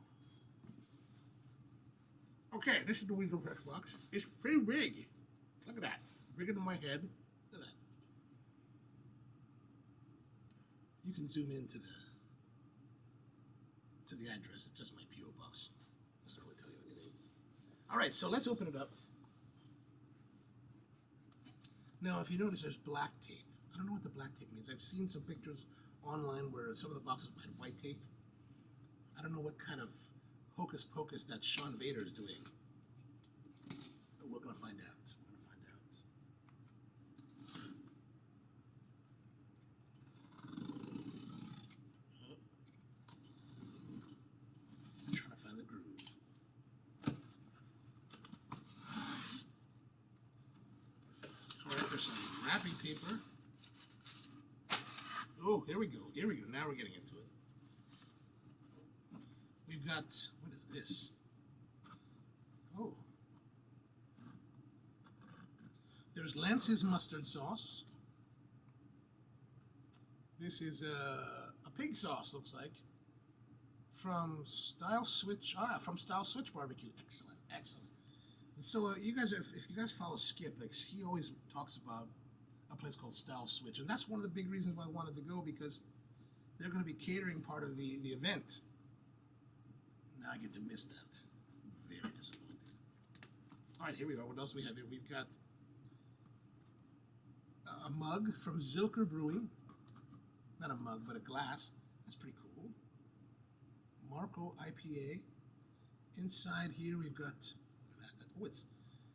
Okay, this is the WeaselFest box. It's pretty big. Look at that. Bigger than my head. Look at that. You can zoom into the address. It's just my P.O. box. Doesn't really tell you anything. All right, so let's open it up. Now, if you notice, there's black tape. I don't know what the black tape means. I've seen some pictures online where some of the boxes had white tape. I don't know what kind of hocus pocus that Sean Vader is doing. But we're going to find out. I'm trying to find the groove. All right, there's some wrapping paper. Oh, here we go. Now we're getting into it. We've got, what is this? Oh. There's Lance's mustard sauce. This is a pig sauce, looks like. From Style Switch Barbecue. Excellent, excellent. And so you guys, if you guys follow Skip, like he always talks about a place called Style Switch, and that's one of the big reasons why I wanted to go, because they're going to be catering part of the event. Now I get to miss that. Very disappointed. All right, here we are. What else do we have here? We've got a mug from Zilker Brewing. Not a mug, but a glass. That's pretty cool. Marco IPA. Inside here we've got, oh, it's,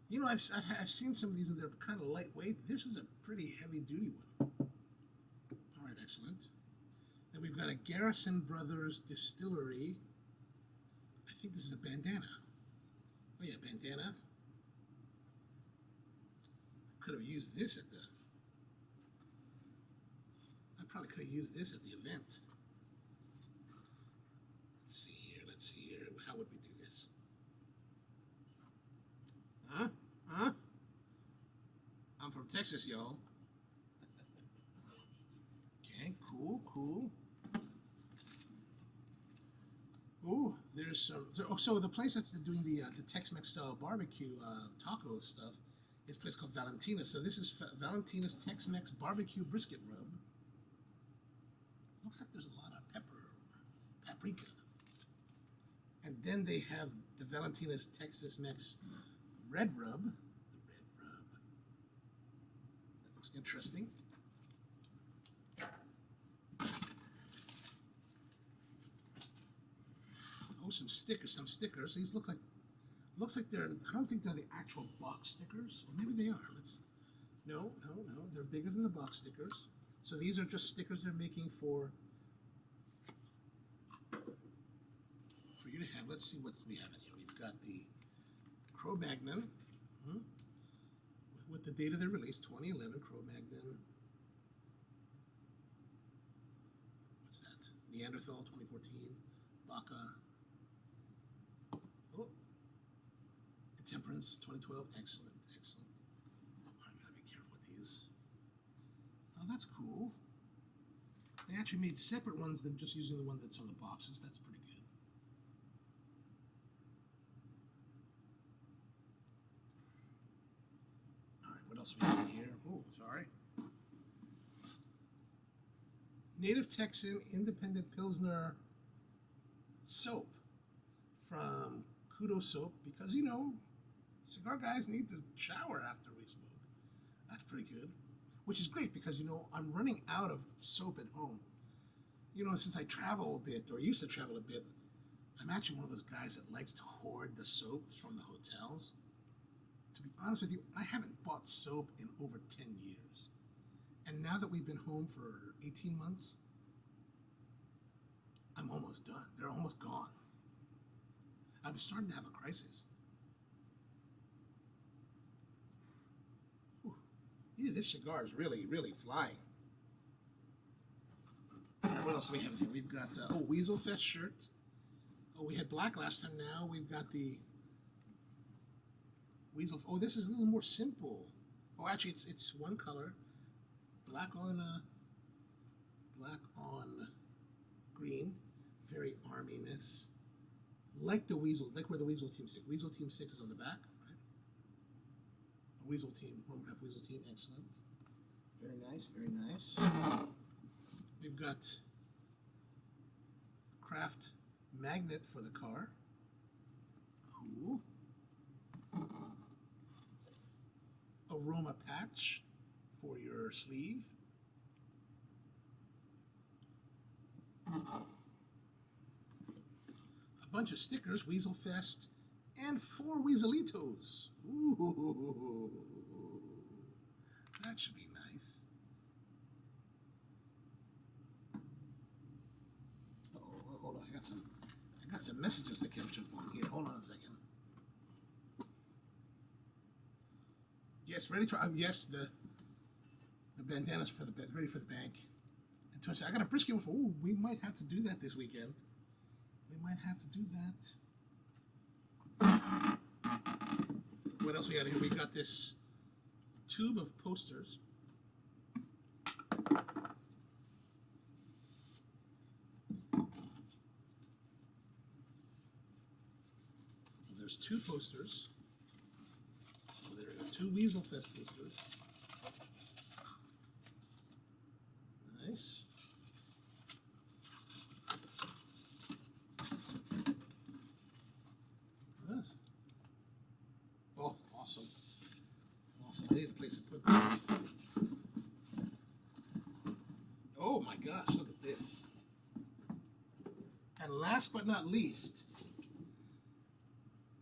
you know, I've seen some of these and they're kind of lightweight. This is a pretty heavy duty one. All right, excellent. Then we've got a Garrison Brothers Distillery. I think this is a bandana. Oh yeah, bandana. Could have used this at the, I probably could have used this at the event. Let's see here. How would we do this? Huh? I'm from Texas, y'all. Okay, cool. Ooh, There's some. So the place that's doing the Tex-Mex style barbecue taco stuff is a place called Valentina. So this is Valentina's Tex-Mex barbecue brisket rub. Looks like there's a lot of paprika. And then they have the Valentina's Tex-Mex red rub. The red rub. That looks interesting. Oh, some stickers. These looks like they're. I don't think they're the actual box stickers, or maybe they are. No. They're bigger than the box stickers. So these are just stickers they're making for you to have. Let's see what we have in here. We've got the Cro-Magnon with the date of their release, 2011 Cro-Magnon. What's that? Neanderthal, 2014. Baca. Oh, Temperance, 2012. Excellent. I'm gonna be careful with these. Oh, that's cool. They actually made separate ones than just using the one that's on the boxes. That's pretty good. All right, what else we have in here? Oh, sorry. Native Texan Independent Pilsner soap from Kudo Soap, because cigar guys need to shower after we smoke. That's pretty good. Which is great because I'm running out of soap at home. Since I travel a bit, or used to travel a bit, I'm actually one of those guys that likes to hoard the soaps from the hotels. To be honest with you, I haven't bought soap in over 10 years. And now that we've been home for 18 months, I'm almost done. They're almost gone. I'm starting to have a crisis. Whew. Yeah, this cigar is really, really flying. What else do we have here? We've got, WeaselFest shirt. Oh, we had black last time. Now we've got the Weasel. Oh, this is a little more simple. Oh, actually, it's one color. Black on green. Very arminess. Like the Weasel, like where the Weasel Team 6. Weasel Team 6 is on the back, right? Weasel Team, Homecraft Weasel Team, excellent. Very nice. We've got craft magnet for the car. Cool. A RoMa patch for your sleeve. A bunch of stickers, WeaselFest, and 4 Weaselitos. Ooh, that should be nice. Oh, hold on, I got some messages to catch up on here. Hold on a second. Yes, ready to. Yes, the bandanas for ready for the bank. And Tony said, I got a brisket. Oh, we might have to do that this weekend. What else we got here? We got this tube of posters. So there's 2 posters. So there are 2 WeaselFest posters. Nice. Oh, awesome. I need a place to put this. Oh my gosh, look at this. And last but not least,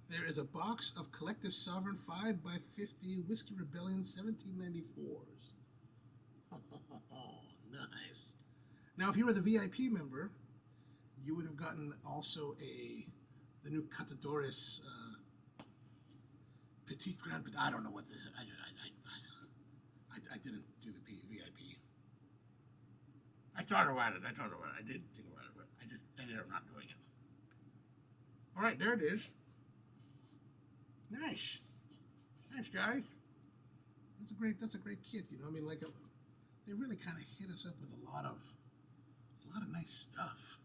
there is a box of Collective Sovereign 5x50 Whiskey Rebellion 1794s. Oh, nice. Now, if you were the VIP member, you would have gotten also the new Catadores Petit Grand. I don't know what this. I didn't do the VIP. I thought about it. I did think about it, but I just ended up not doing it. All right, there it is. Nice, guys. That's a great kit. They really kind of hit us up with a lot of nice stuff.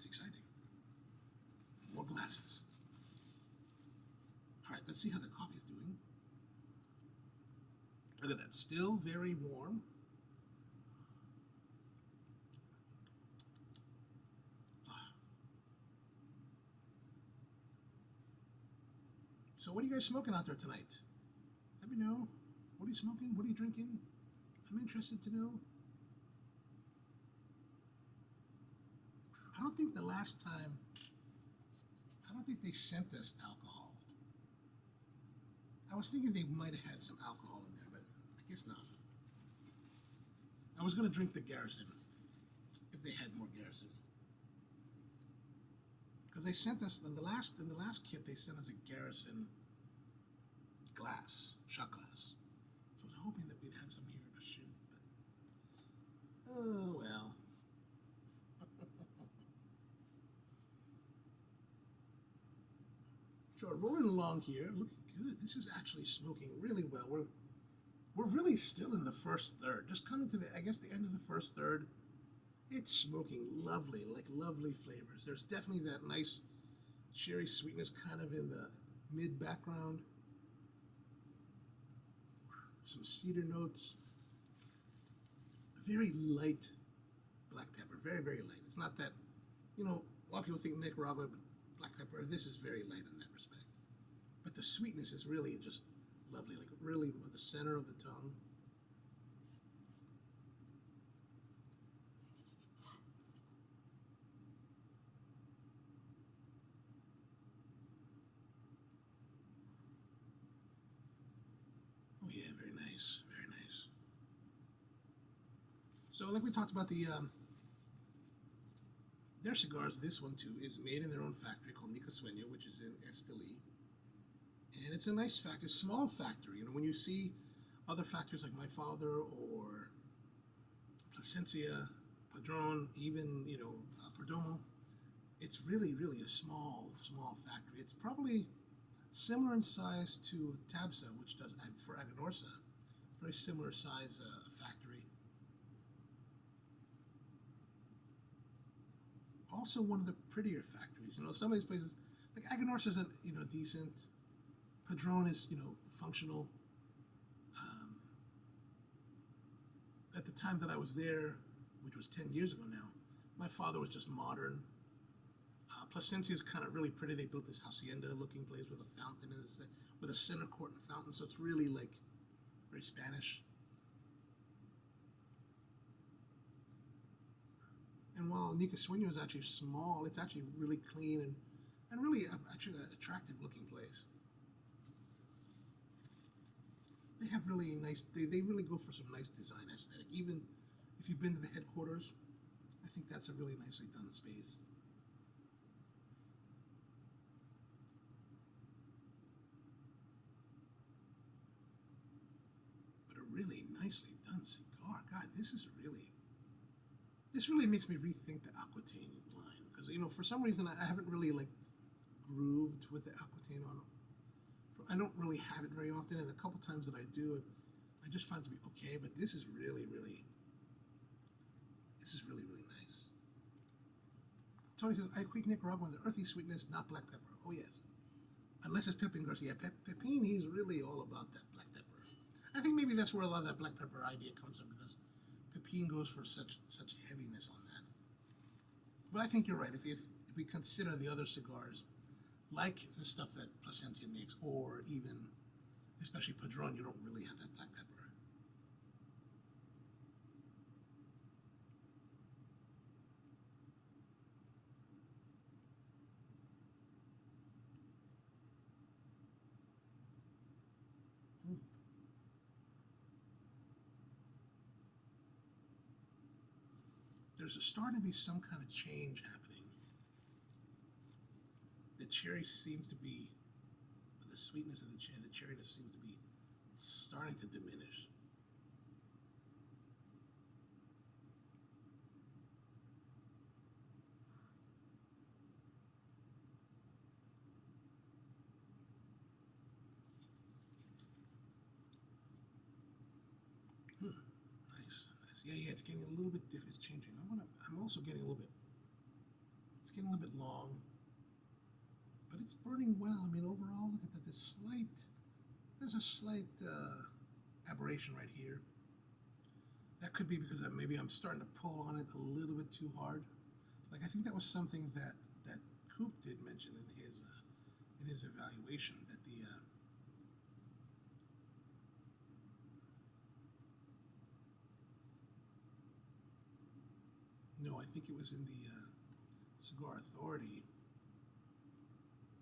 It's exciting. More glasses. All right, let's see how the coffee's doing. Look at that, still very warm. So what are you guys smoking out there tonight? Let me know. What are you smoking? What are you drinking? I'm interested to know. I don't think they sent us alcohol. I was thinking they might have had some alcohol in there, but I guess not. I was going to drink the Garrison if they had more Garrison. Because they sent us in the last kit, they sent us a Garrison glass, shot glass. So I was hoping that we'd have some here to shoot, but oh well. So rolling along here, looking good. This is actually smoking really well. We're really still in the first third, just coming to the, I guess, the end of the first third. It's smoking lovely, like lovely flavors. There's definitely that nice cherry sweetness kind of in the mid background. Some cedar notes. Very light black pepper, very, very light. It's not that, a lot of people think Nicaragua, but black pepper, this is very light in that respect. But the sweetness is really just lovely, like really at the center of the tongue. Oh yeah, very nice, very nice. So like we talked about their cigars, this one too, is made in their own factory called Nicosueño, which is in Esteli. And it's a nice factory, small factory. When you see other factories like My Father or Plasencia, Padron, even, Perdomo, it's really, really a small factory. It's probably similar in size to Tabsa, which does for Aganorsa, very similar size factory. Also one of the prettier factories. Some of these places, like Aganorsa is decent. Padron is, functional. At the time that I was there, which was 10 years ago now, My Father was just modern. Plasencia is kind of really pretty. They built this hacienda-looking place with a fountain with a center court and fountain, so it's really like very Spanish. And while Nicosueño is actually small, it's actually really clean and really actually an attractive-looking place. They have really nice. They really go for some nice design aesthetic. Even if you've been to the headquarters, I think that's a really nicely done space. But a really nicely done cigar. God, this really makes me rethink the Acquitaine line, because for some reason I haven't really grooved with the Acquitaine on. I don't really have it very often, and the couple times that I do, I just find it to be okay. But this is really, really nice. Tony says, I equate Nicaragua with the earthy sweetness, not black pepper. Oh yes, unless it's Pepin Garcia. Pepin, he's really all about that black pepper. I think maybe that's where a lot of that black pepper idea comes from, because Pepin goes for such heaviness on that. But I think you're right. If we consider the other cigars, like the stuff that Plasencia makes, or even, especially Padron, you don't really have that black pepper. There's starting to be some kind of change happening. The cherry seems to be, the sweetness of the cherryness seems to be starting to diminish. Nice. Yeah, it's getting a little bit different. It's changing. I'm also getting a little bit. It's getting a little bit long, but it's burning well. I mean, overall, look at that. There's a slight aberration right here. That could be because maybe I'm starting to pull on it a little bit too hard. Like, I think that was something that Coop did mention in his evaluation, that no, I think it was in the Cigar Authority.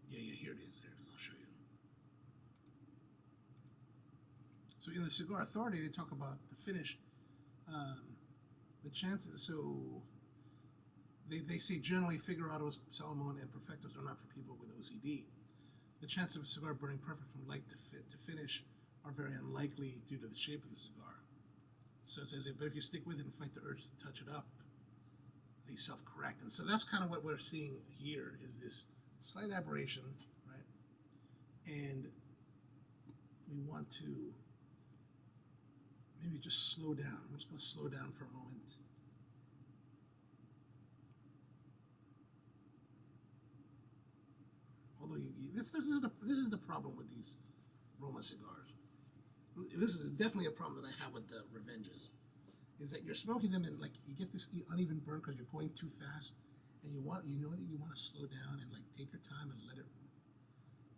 Yeah, here it is. There it is. I'll show you. So in the Cigar Authority, they talk about the finish, the chances. So they say generally Figurados, Salomon, and Perfectos are not for people with OCD. The chances of a cigar burning perfect from light to finish are very unlikely due to the shape of the cigar. So it says, but if you stick with it and fight the urge to touch it up, they self-correct. And so that's kind of what we're seeing here, is this slight aberration, right? And we want to maybe just slow down. I'm just going to slow down for a moment. Although this is the problem with these RoMa cigars. This is definitely a problem that I have with the Revenges, is that you're smoking them and like you get this uneven burn because you're going too fast, and you know that you want to slow down and like take your time and let it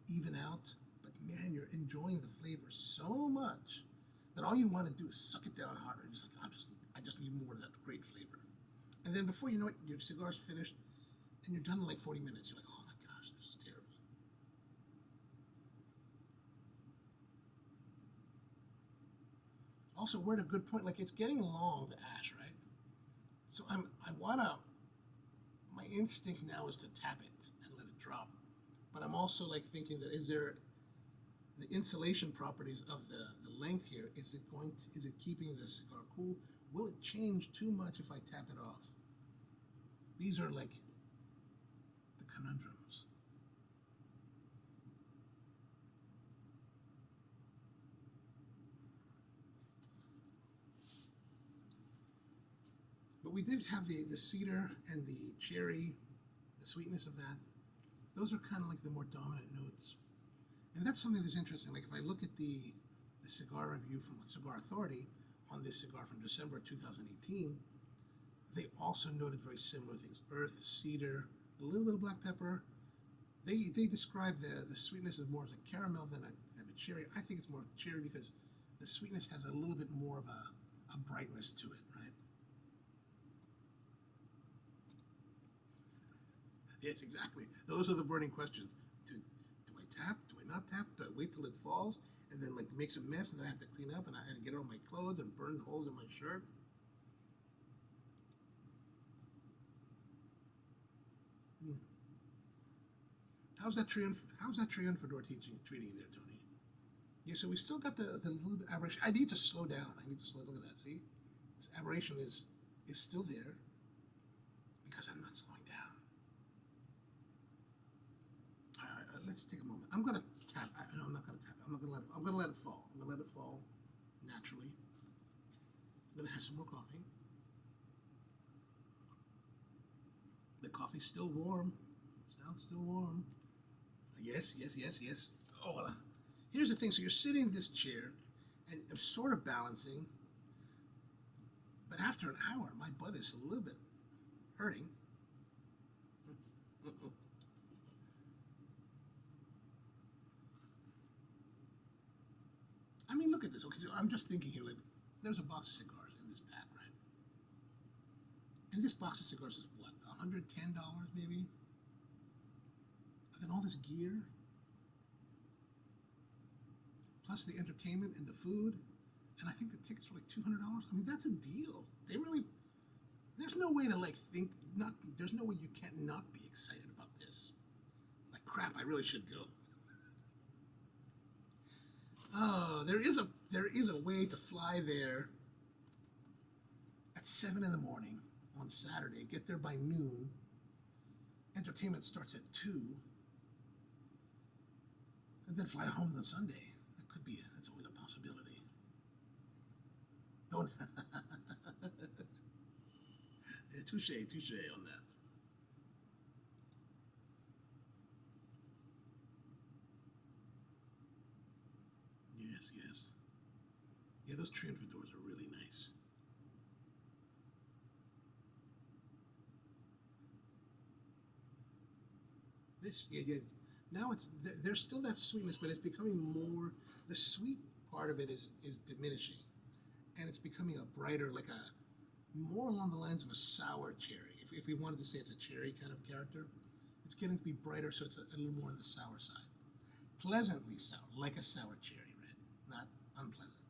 even out. But man, you're enjoying the flavor so much that all you want to do is suck it down harder. Just like I just need more of that great flavor. And then before you know it, your cigar's finished, and you're done in like 40 minutes. You're like, oh my gosh, this is terrible. Also, we're at a good point. Like, it's getting long, the ash, right? So my instinct now is to tap it and let it drop. But I'm also like thinking that is there the insulation properties of the length here, is it keeping the cigar cool? Will it change too much if I tap it off? These are like the conundrums. But we did have the cedar and the cherry, the sweetness of that. Those are kind of like the more dominant notes. And that's something that's interesting. Like if I look at the cigar review from Cigar Authority on this cigar from December 2018, they also noted very similar things. Earth, cedar, a little bit of black pepper. They describe the sweetness as more as a caramel than a cherry. I think it's more cherry because the sweetness has a little bit more of a brightness to it, right? Yes, exactly. Those are the burning questions. Do I tap? Do I not tap? Do I wait till it falls and then like makes a mess and then I have to clean up and I had to get it on my clothes and burn the holes in my shirt? How's that Triunfador treating you there, Tony? Yeah, so we still got the little bit aberration. I need to slow down. Look at that. See, this aberration is still there because I'm not slowing down. All right, let's take a moment. I'm gonna tap. No, I'm not gonna tap. I'm gonna let it fall. I'm gonna let it fall naturally. I'm gonna have some more coffee. The coffee's still warm. Still warm. Yes. Oh, here's the thing. So you're sitting in this chair, and I'm sort of balancing. But after an hour, my butt is a little bit hurting. I mean, look at this. Okay, so I'm just thinking here. Like, there's a box of cigars in this pack, right? And this box of cigars is what, $110 maybe? And then all this gear, plus the entertainment and the food, and I think the tickets were like $200. I mean, that's a deal. There's no way to like there's no way you can't not be excited about this. Like, crap, I really should go. Oh, there is a way to fly there at 7 in the morning on Saturday, get there by noon. Entertainment starts at 2. And then fly home on Sunday. That's always a possibility. Don't. Touche on that. Yeah, those Triumphadors are really nice. This, yeah. Now there's still that sweetness, but it's becoming more. The sweet part of it is diminishing, and it's becoming a brighter, like a more along the lines of a sour cherry. If we wanted to say it's a cherry kind of character, it's getting to be brighter, so it's a little more on the sour side. Pleasantly sour, like a sour cherry red, not unpleasant.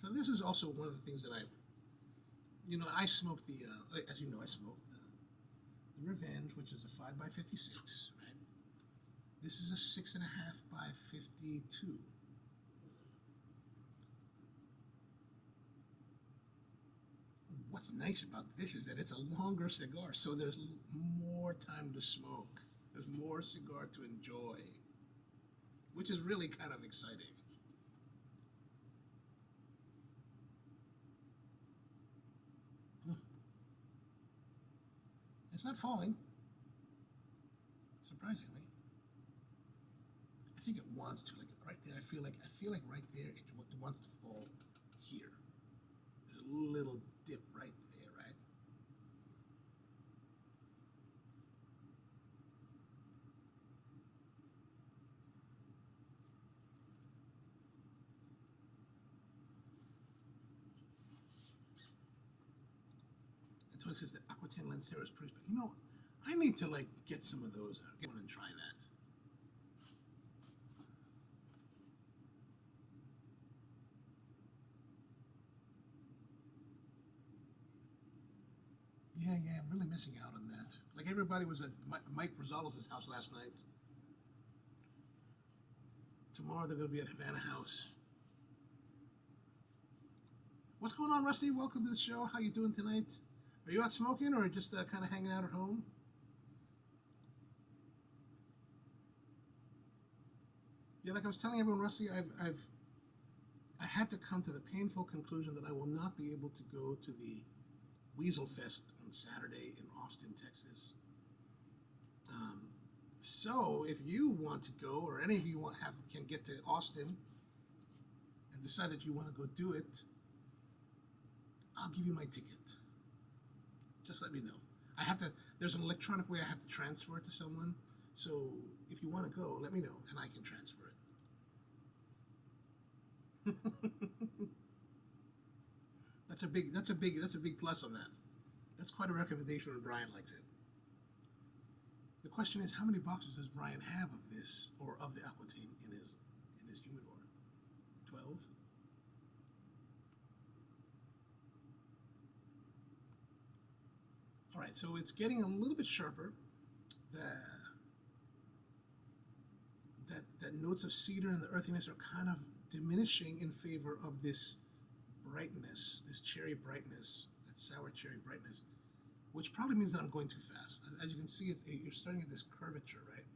So this is also one of the things that I smoked as you know, I smoked the Revenge, which is a 5x56, right? This is a 6.5 by 52. What's nice about this is that it's a longer cigar, so there's more time to smoke. There's more cigar to enjoy, which is really kind of exciting. It's not falling, surprisingly. I think it wants to, like right there. I feel like right there it wants to fall here. There's a little dip right there, right? And Tony says the Acquitaine Lancero is pretty. You know, I need to like get some of those. Get one and try that. Yeah, I'm really missing out on that. Like everybody was at Mike Rosales' house last night. Tomorrow they're going to be at Havana House. What's going on, Rusty? Welcome to the show. How you doing tonight? Are you out smoking or just kind of hanging out at home? Yeah, like I was telling everyone, Rusty, I had to come to the painful conclusion that I will not be able to go to the WeaselFest on Saturday in Austin, Texas. So if you want to go, or any of you can get to Austin and decide that you want to go do it, I'll give you my ticket. Just let me know. There's an electronic way I have to transfer it to someone. So if you want to go, let me know and I can transfer it. That's a big plus on that. That's quite a recommendation when Brian likes it. The question is, how many boxes does Brian have of this or of the Acquitaine in his humidor? 12? All right, so it's getting a little bit sharper. That notes of cedar and the earthiness are kind of diminishing in favor of this brightness, this cherry brightness, that sour cherry brightness, which probably means that I'm going too fast. As you can see, you're starting at this curvature, right?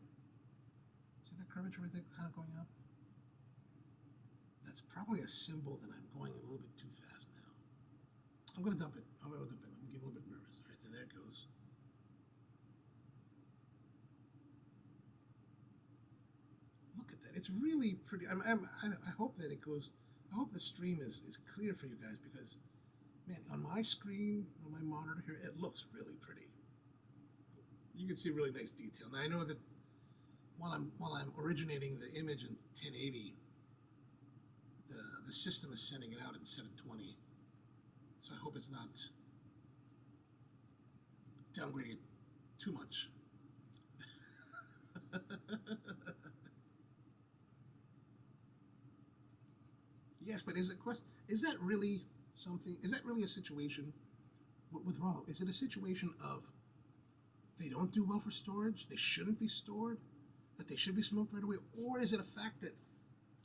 See that curvature right there kind of going up? That's probably a symbol that I'm going a little bit too fast now. I'm going to dump it. I'm going to dump it. I'm getting a little bit nervous. All right, so there it goes. Look at that. It's really pretty. I hope that it goes. I hope the stream is clear for you guys because, man, on my screen, on my monitor here, it looks really pretty. You can see really nice detail. Now I know that while I'm originating the image in 1080, the system is sending it out in 720. So I hope it's not downgrading it too much. Yes, but is that really something? Is that really a situation with RoMa? Is it a situation of they don't do well for storage, they shouldn't be stored, that they should be smoked right away, or is it a fact that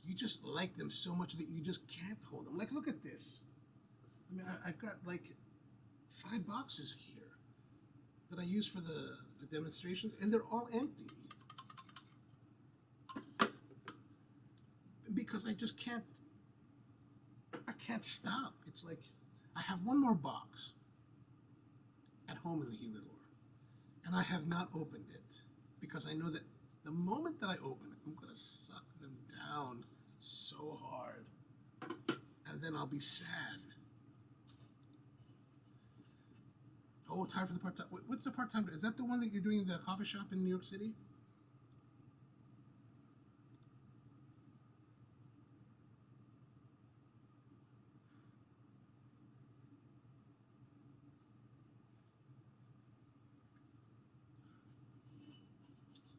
you just like them so much that you just can't hold them? Like, look at this. I mean, I've got like 5 boxes here that I use for the demonstrations, and they're all empty because I just can't. I can't stop. It's like I have one more box at home in the humidor, And I have not opened it because I know that the moment that I open it, I'm going to suck them down so hard. And then I'll be sad. Oh, time for the part-time. What's the part-time? Is that the one that you're doing the coffee shop in New York City?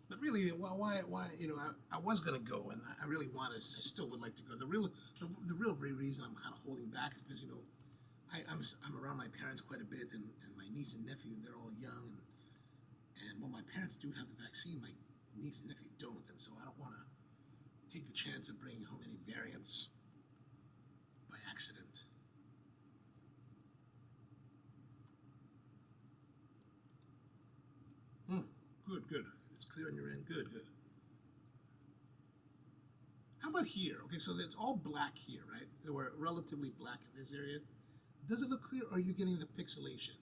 But really, why? You know, I was gonna go, and I really wanted. I still would like to go. The real reason I'm kind of holding back is because, you know, I'm around my parents quite a bit, and my niece and nephew, they're all young, and while my parents do have the vaccine, my niece and nephew don't, and so I don't want to take the chance of bringing home any variants by accident. Good. It's clear on your end. Good. How about here? Okay, so it's all black here, right? We're relatively black in this area. Does it look clear, or are you getting the pixelation?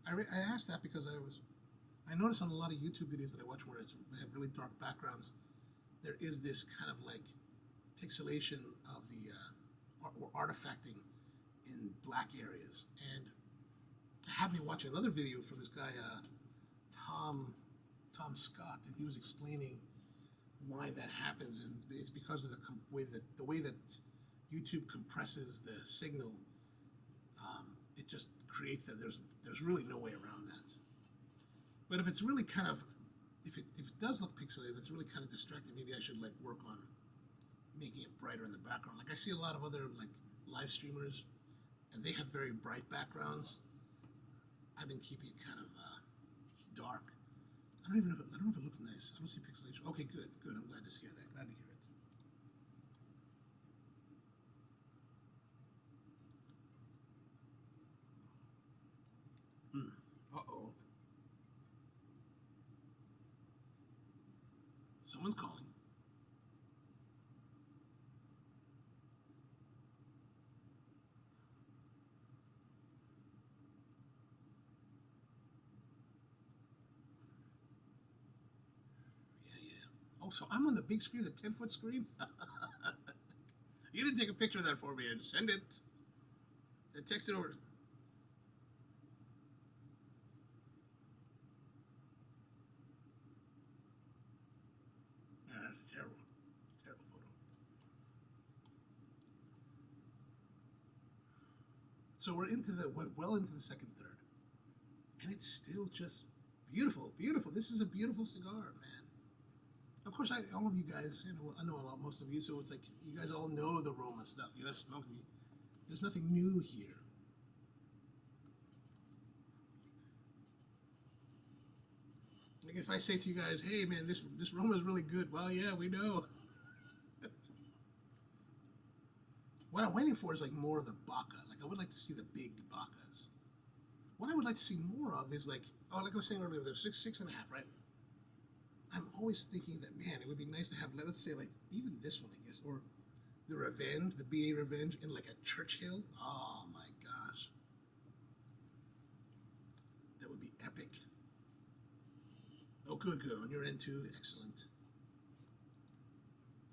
I asked that because I noticed on a lot of YouTube videos that I watch where they have really dark backgrounds, there is this kind of like pixelation of the or artifacting in black areas. And I happened to watch another video from this guy Tom Scott, and he was explaining why that happens, and it's because of the way that YouTube compresses the signal. It just creates that there's really no way around that. But if it's really kind of if it does look pixelated, it's really kind of distracting. Maybe I should like work on making it brighter in the background. Like I see a lot of other like live streamers, and they have very bright backgrounds. I've been keeping it kind of dark. I don't know if it looks nice. I don't see pixelation. Okay, good. I'm glad to hear that. Glad to hear it. Uh-oh. Someone's calling. Oh, so I'm on the big screen, the 10-foot screen? You didn't take a picture of that for me and send it. And text it over. Terrible photo. So we're well into the second third, and it's still just beautiful. This is a beautiful cigar, man. Of course, all of you guys, you know, I know most of you, so it's like you guys all know the RoMa stuff. You guys smoke it. There's nothing new here. Like if I say to you guys, "Hey, man, this RoMa is really good," well, yeah, we know. What I'm waiting for is like more of the Baca. Like I would like to see the big Bacas. What I would like to see more of is like I was saying earlier, there's six and a half, right? I'm always thinking that, man, it would be nice to have, let's say, like, even this one, I guess, or the Revenge, the BA Revenge, in, like, a Churchill. Oh, my gosh. That would be epic. Oh, good. On your end, too. Excellent.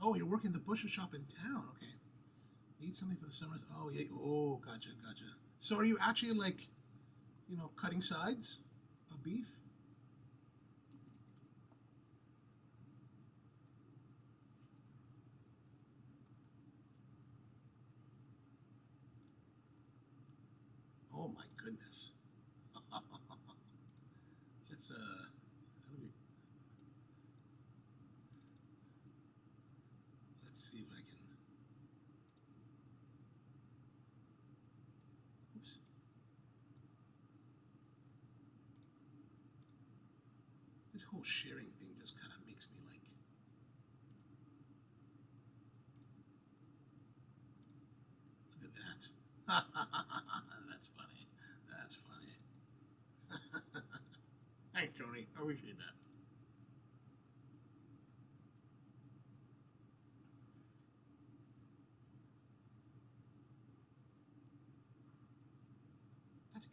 Oh, you're working the butcher shop in town. Okay. Need something for the summers? Oh, yeah. Oh, gotcha. So are you actually, like, you know, cutting sides of beef? Oh my goodness. Let's how do we let's see if I can oops. This whole sharing thing just kind of makes me like look at that. That's funny. Thanks, Tony. I appreciate that.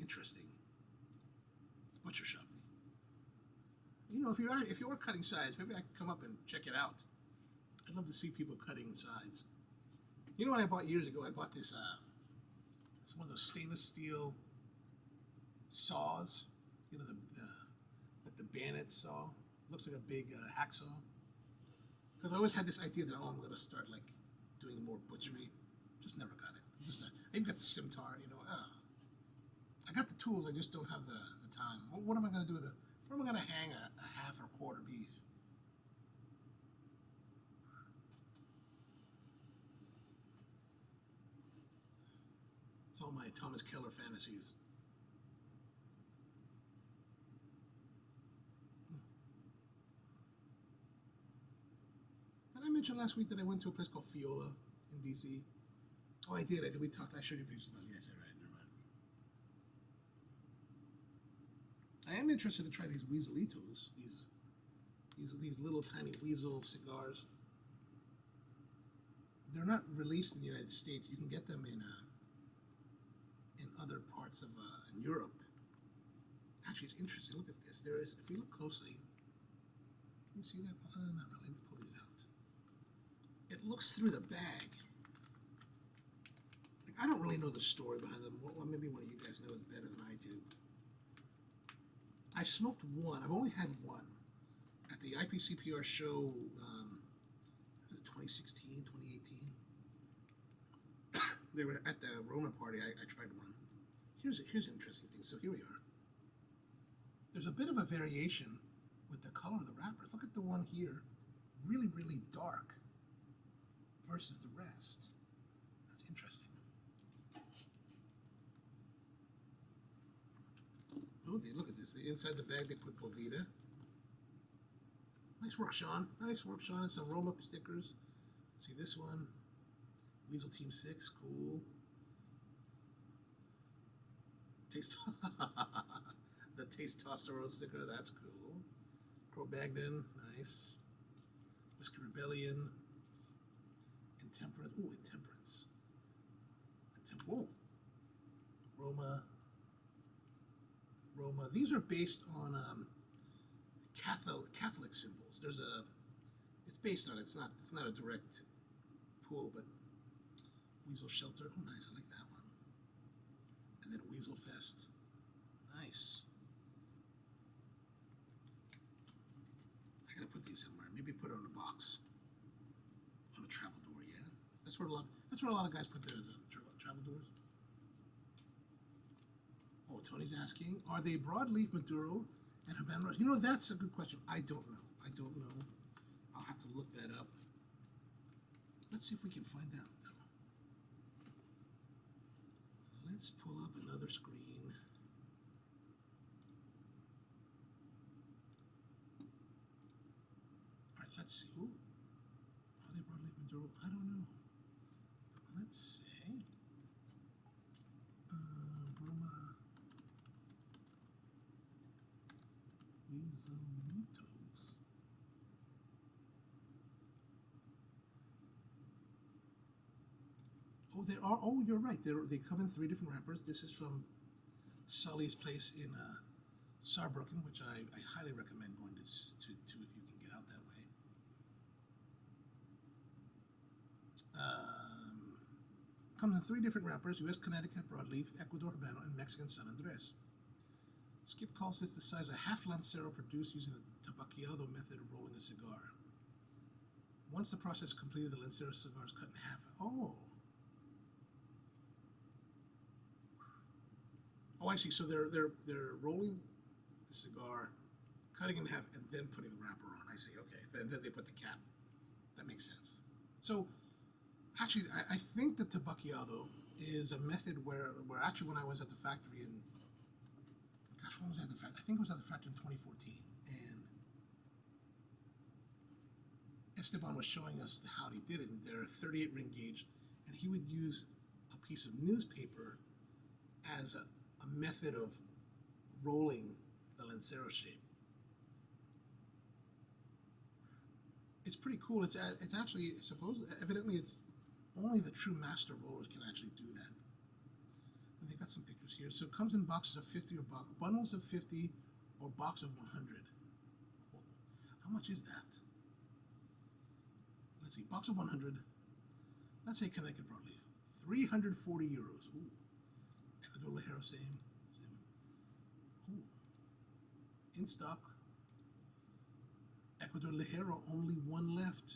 Interesting. It's butcher shop. You know, if you are cutting sides, maybe I could come up and check it out. I'd love to see people cutting sides. You know what I bought years ago? I bought this it's one of those stainless steel saws. You know, like the bayonet saw. Looks like a big hacksaw. Because I always had this idea that, oh, I'm going to start like doing more butchery. Just never got it. Just not. I even got the scimitar. You know, I got the tools. I just don't have the time. What am I going to do with it? Where am I going to hang a half or quarter beef? It's all my Thomas Keller fantasies. Did I mention last week that I went to a place called Fiola in DC? Oh, I did. We talked. I showed you pictures of that. Yes, I read. Never mind. I am interested to try these Weaselitos. These little tiny Weasel cigars. They're not released in the United States. You can get them in other parts of in Europe. Actually, it's interesting. Look at this. There is, if you look closely, can you see that? Not really. Let me pull these out. It looks through the bag. Like, I don't really know the story behind them. Well, maybe one of you guys know it better than I do. I smoked one. I've only had one at the IPCPR show. Was it 2016, 2018? They were at the RoMa party. I tried one. Here's an interesting thing. So here we are. There's a bit of a variation with the color of the wrappers. Look at the one here, really, really dark versus the rest. That's interesting. Okay, look at this. Inside the bag they put Bovita. Nice work, Sean. Nice work, Sean. And some RoMa stickers. See this one? Weasel Team 6, cool. Taste the Taste Testosterone sticker, that's cool. Cro-Magnon, nice. Whiskey Rebellion. Intemperance, ooh, Intemperance. Oh. RoMa. These are based on Catholic symbols. It's based on it. It's not a direct pull, but Weasel Shelter. Oh, nice. I like that one. And then WeaselFest. Nice. I gotta put these somewhere. Maybe put it on a box, on a travel door. Yeah, that's where a lot of guys put their travel doors. Oh, Tony's asking, are they broadleaf Maduro and Habaneros? You know, that's a good question. I don't know. I'll have to look that up. Let's see if we can find out. Let's pull up another screen. All right, let's see. Ooh, are they broadleaf Maduro? I don't know. Let's see. RoMa Weaselitos. Oh, they are. Oh, you're right. They come in 3 different wrappers. This is from Sully's place in Saarbrücken, which I highly recommend going to if you can get out that way. Comes in 3 different wrappers: U.S. Connecticut broadleaf, Ecuador Habano, and Mexican San Andres. Skip calls this the size of half Lancero produced using the tabaqueado method of rolling a cigar. Once the process is completed, the Lancero cigar is cut in half. Oh, I see. So they're rolling the cigar, cutting it in half, and then putting the wrapper on. I see. Okay. And then they put the cap. That makes sense. So actually, I think the tabaqueado is a method where actually when I was at the factory in, gosh, when was I at the factory? I think it was at the factory in 2014, and Esteban was showing us how he did it. And they're 38 ring gauge, and he would use a piece of newspaper as a method of rolling the Lancero shape. It's pretty cool. It's actually evidently it's only the true master rollers can actually do that. And they got some pictures here. So it comes in boxes of 50 or bundles of 50 or box of 100. Oh, how much is that? Let's see, box of 100. Let's say Connecticut broadleaf. 340 euros. Ooh. Ecuador Ligero, same. Ooh. In stock. Ecuador Ligero, only one left.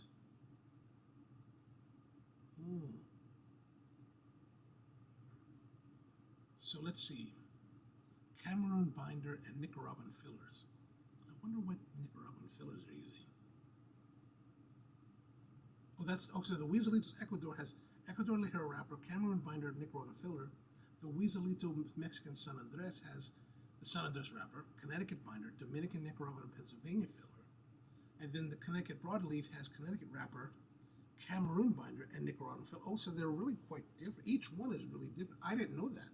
So let's see. Cameroon binder and Nicaraguan fillers. I wonder what Nicaraguan fillers are using. Oh, that's also the Weaselito Ecuador has Ecuador Ligero wrapper, Cameroon binder, Nicaraguan filler. The Weaselito Mexican San Andres has the San Andres wrapper, Connecticut binder, Dominican, Nicaraguan, and Pennsylvania filler. And then the Connecticut broadleaf has Connecticut wrapper, Cameroon binder, and Nicaraguan filler. Oh, so they're really quite different. Each one is really different. I didn't know that.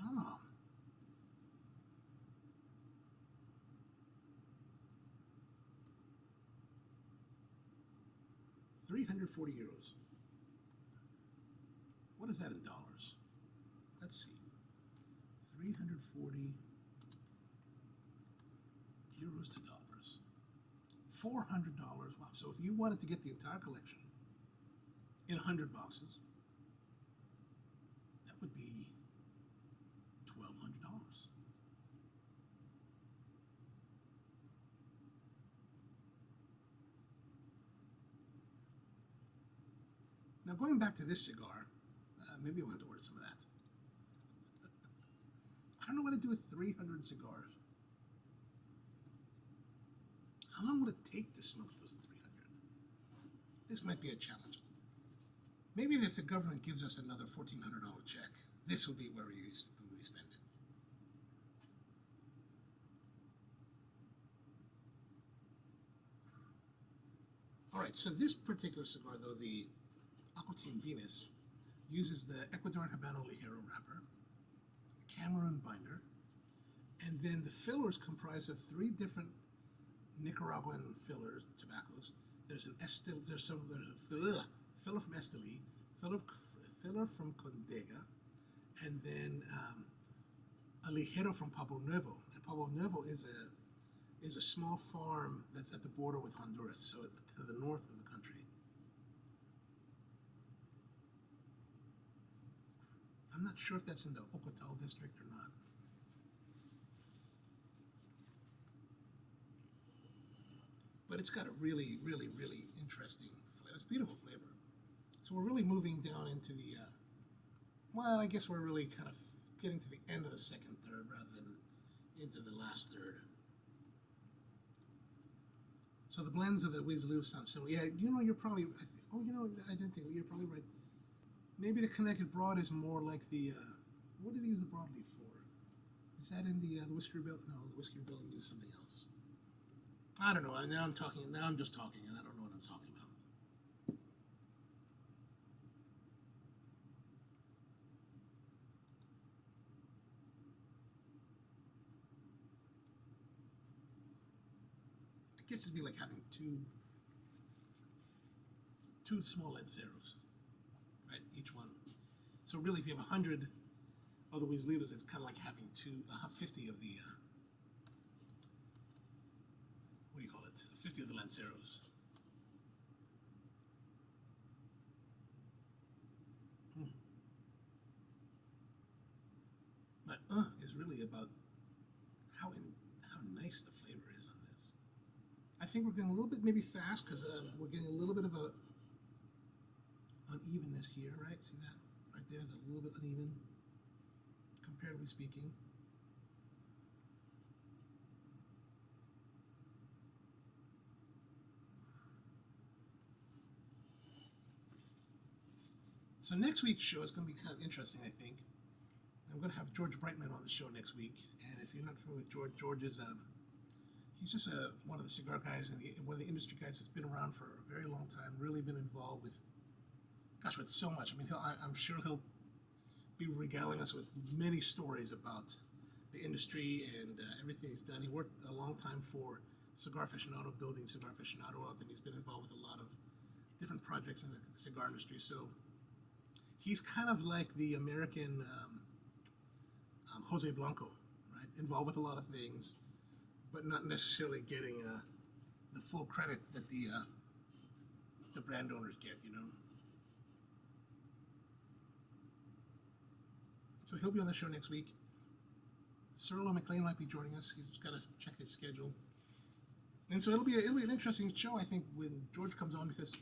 Ah. €340. What is that in dollars? Let's see. 340 euros to dollars. $400. Wow. So if you wanted to get the entire collection in 100 boxes, that would be $1,200. Now going back to this cigar, maybe we'll have to order some of that. I don't know what to do with 300 cigars. How long would it take to smoke those 300? This might be a challenge. Maybe if the government gives us another $1,400 check, this will be where we spend it. All right, so this particular cigar, though, the Acquitaine Venus, uses the Ecuadorian Habano Ligero wrapper, Cameroon binder, and then the fillers comprise of 3 different Nicaraguan fillers, tobaccos. There's a filler from Esteli, filler from Condega, and then a Ligero from Pablo Nuevo. And Pablo Nuevo is a small farm that's at the border with Honduras, so to the north of the country. I'm not sure if that's in the Acquitaine district or not. But it's got a really, really, really interesting flavor. It's a beautiful flavor. So we're really moving down into the, well, I guess we're really kind of getting to the end of the second third rather than into the last third. So the blends of the Weaselito sound similar. Yeah, you know, you're probably, I didn't think, you're probably right. Maybe the Connecticut Broad is more like the, what did they use the broadleaf for? Is that in the Whiskey Rebellion? No, the Whiskey Rebellion used something else. I don't know. Now I'm just talking, and I don't know what I'm talking about. I guess it'd be like having two small lead zeros, right? Each one. So really, if you have 100 of the Weaselitos, it's kind of like having 50 of the, what do you call it? 50 of the Lanceros. But is really about how nice the flavor is on this. I think we're getting a little bit maybe fast because we're getting a little bit of a unevenness here, right? See that? Right there is a little bit uneven, comparatively speaking. So next week's show is going to be kind of interesting, I think. I'm going to have George Brightman on the show next week, and if you're not familiar with George, George is he's just one of the cigar guys and one of the industry guys that's been around for a very long time. Really been involved with, gosh, with so much. I mean, I'm sure he'll be regaling us with many stories about the industry and everything he's done. He worked a long time for Cigar Aficionado, building Cigar Aficionado up, and he's been involved with a lot of different projects in the cigar industry. So he's kind of like the American Jose Blanco, right? Involved with a lot of things, but not necessarily getting the full credit that the brand owners get, you know. So he'll be on the show next week. Cyril McLean might be joining us. He's got to check his schedule. And so it'll be an interesting show, I think, when George comes on, because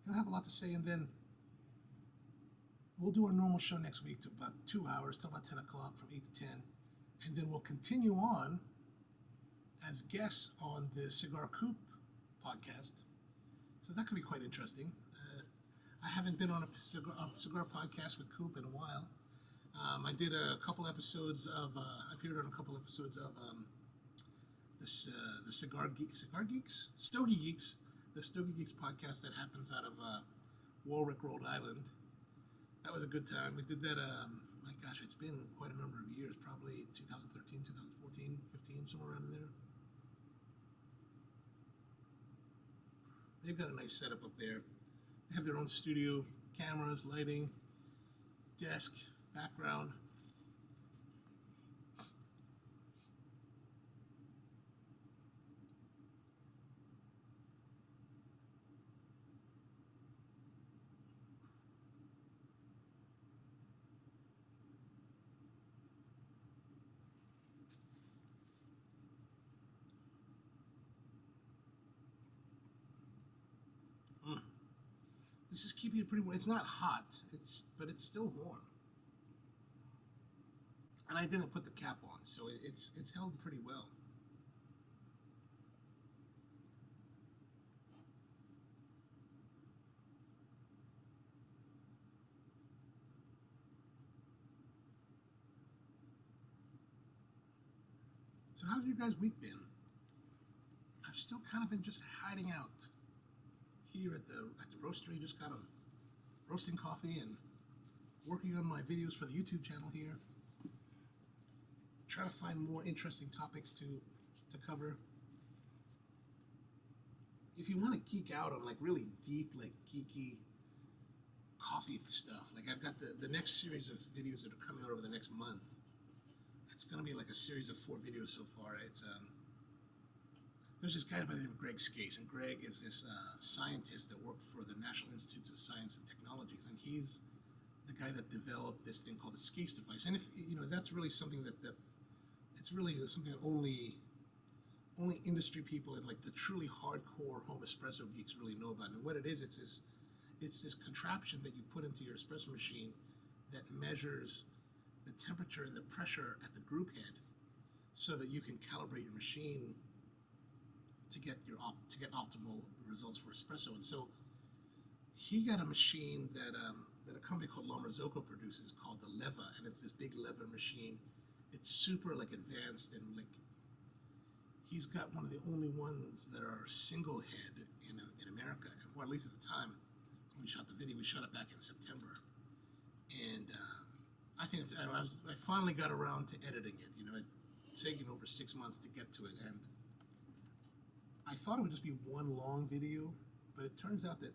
he'll have a lot to say. And then we'll do our normal show next week to about 2 hours, till about 10 o'clock, from 8 to 10. And then we'll continue on as guests on the Cigar Coop podcast. So that could be quite interesting. I haven't been on a cigar podcast with Coop in a while. I did a couple episodes of, I appeared on a couple episodes of the Cigar Geeks? Stogie Geeks. The Stogie Geeks podcast that happens out of Warwick, Rhode Island. That was a good time. We did that, my gosh, it's been quite a number of years, probably 2013, 2014, 15, somewhere around there. They've got a nice setup up there. They have their own studio, cameras, lighting, desk, background. This is keeping it pretty warm. It's not hot, but it's still warm. And I didn't put the cap on, so it's held pretty well. So how's your guys' week been? I've still kind of been just hiding out here at the roastery, just kind of roasting coffee and working on my videos for the YouTube channel here. Try to find more interesting topics to cover. If you want to geek out on like really deep, like geeky coffee stuff, like I've got the next series of videos that are coming out over the next month. It's going to be like a series of 4 videos so far. It's there's this guy by the name of Greg Skase, and Greg is this scientist that worked for the National Institutes of Science and Technologies, and he's the guy that developed this thing called the Skase device. And if you know, that's really something that it's really something that only industry people and like the truly hardcore home espresso geeks really know about. And what it is, it's this contraption that you put into your espresso machine that measures the temperature and the pressure at the group head, so that you can calibrate your machine to get optimal results for espresso. And so he got a machine that a company called La Marzocco produces called the Leva, and it's this big lever machine. It's super like advanced, and like he's got one of the only ones that are single head in America, or at least at the time when we shot the video. We shot it back in September, and I think I finally got around to editing it. You know, it's taken over 6 months to get to it, and I thought it would just be one long video, but it turns out that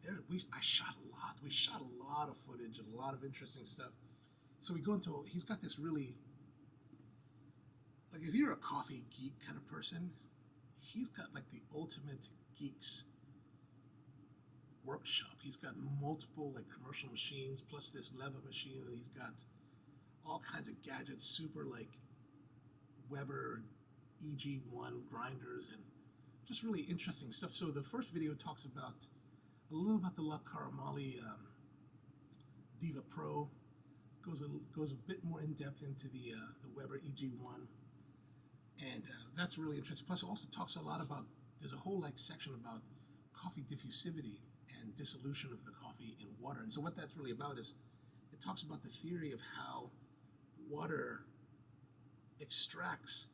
I shot a lot. We shot a lot of footage and a lot of interesting stuff. So we go into, he's got this really, like if you're a coffee geek kind of person, he's got like the ultimate geeks workshop. He's got multiple like commercial machines, plus this lever machine, and he's got all kinds of gadgets, super like Weber EG1 grinders, and just really interesting stuff. So the first video talks about a little about the La Caramali Diva Pro, goes a bit more in depth into the Weber EG1, and that's really interesting. Plus, it also talks a lot about, there's a whole like section about coffee diffusivity and dissolution of the coffee in water. And so what that's really about is it talks about the theory of how water extracts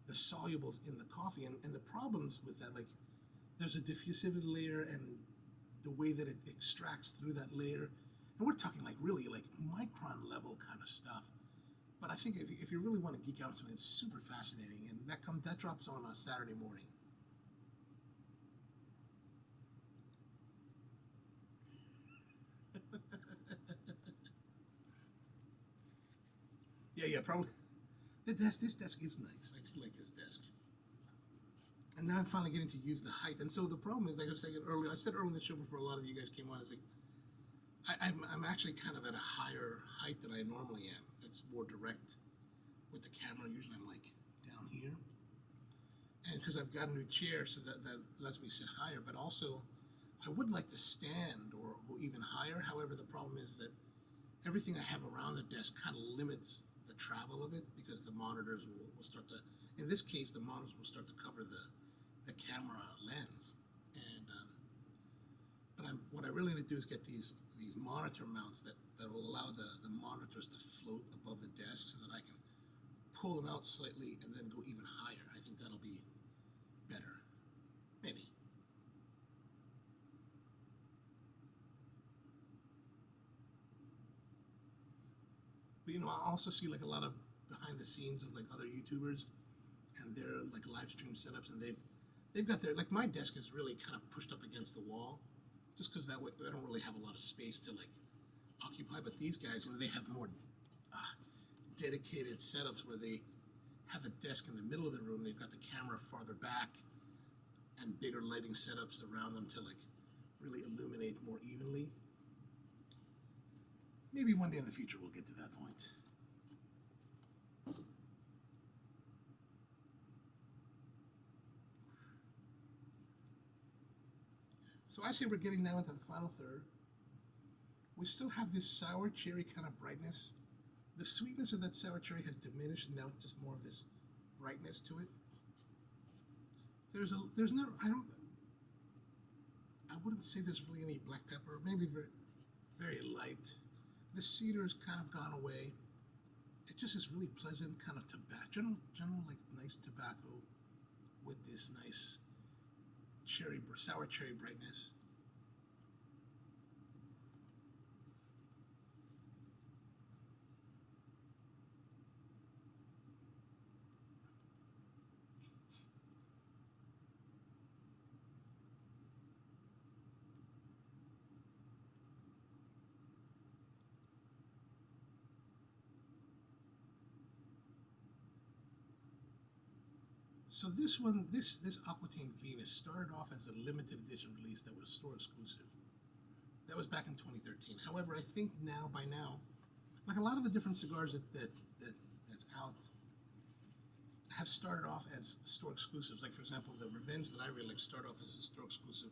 the solubles in the coffee, and the problems with that, like there's a diffusivity layer and the way that it extracts through that layer, and we're talking like really like micron level kind of stuff. But I think if you really want to geek out on something, it's super fascinating, and that drops on a Saturday morning. Yeah, probably. This desk is nice. I do like this desk. And now I'm finally getting to use the height. And so the problem is, like I was saying earlier, I said earlier in the show before a lot of you guys came on, is like, I'm actually kind of at a higher height than I normally am. It's more direct with the camera. Usually I'm like down here. And because I've got a new chair, so that lets me sit higher. But also, I would like to stand or go even higher. However, the problem is that everything I have around the desk kind of limits the travel of it, because the monitors will start to, in this case, the monitors will start to cover the camera lens. And what I really need to do is get these monitor mounts that will allow the monitors to float above the desk, so that I can pull them out slightly and then go even higher. I think that'll be better, maybe. But I also see like a lot of behind the scenes of like other YouTubers and their like live stream setups, and they've got their, like, my desk is really kind of pushed up against the wall, just because that way I don't really have a lot of space to like occupy. But these guys, they have more dedicated setups where they have the desk in the middle of the room. They've got the camera farther back and bigger lighting setups around them to like really illuminate more evenly. Maybe one day in the future we'll get to that point. So I say we're getting now into the final third. We still have this sour cherry kind of brightness. The sweetness of that sour cherry has diminished, and now it's just more of this brightness to it. I wouldn't say there's really any black pepper, maybe very, very light. The cedar's kind of gone away. It just is really pleasant kind of tobacco, general like nice tobacco with this nice sour cherry brightness. So this one, this Acquitaine Venus started off as a limited edition release that was store exclusive. That was back in 2013. However, I think by now, like a lot of the different cigars that's out have started off as store exclusives. Like, for example, the Revenge that I really like started off as a store exclusive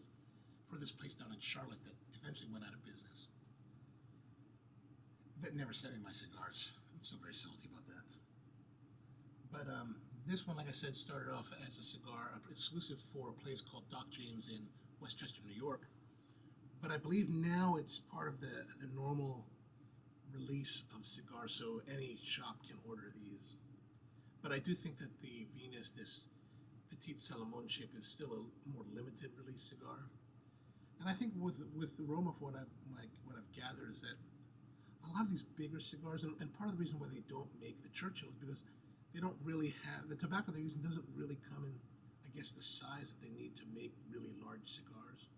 for this place down in Charlotte that eventually went out of business. That never sent me my cigars. I'm still very salty about that. But this one, like I said, started off as a cigar exclusive for a place called Doc James in Westchester, New York. But I believe now it's part of the normal release of cigars, so any shop can order these. But I do think that the Venus, this Petite Salomon shape, is still a more limited release cigar. And I think with the RoMa, what I've gathered is that a lot of these bigger cigars, and part of the reason why they don't make the Churchills, because they don't really have, the tobacco they're using doesn't really come in, I guess, the size that they need to make really large cigars.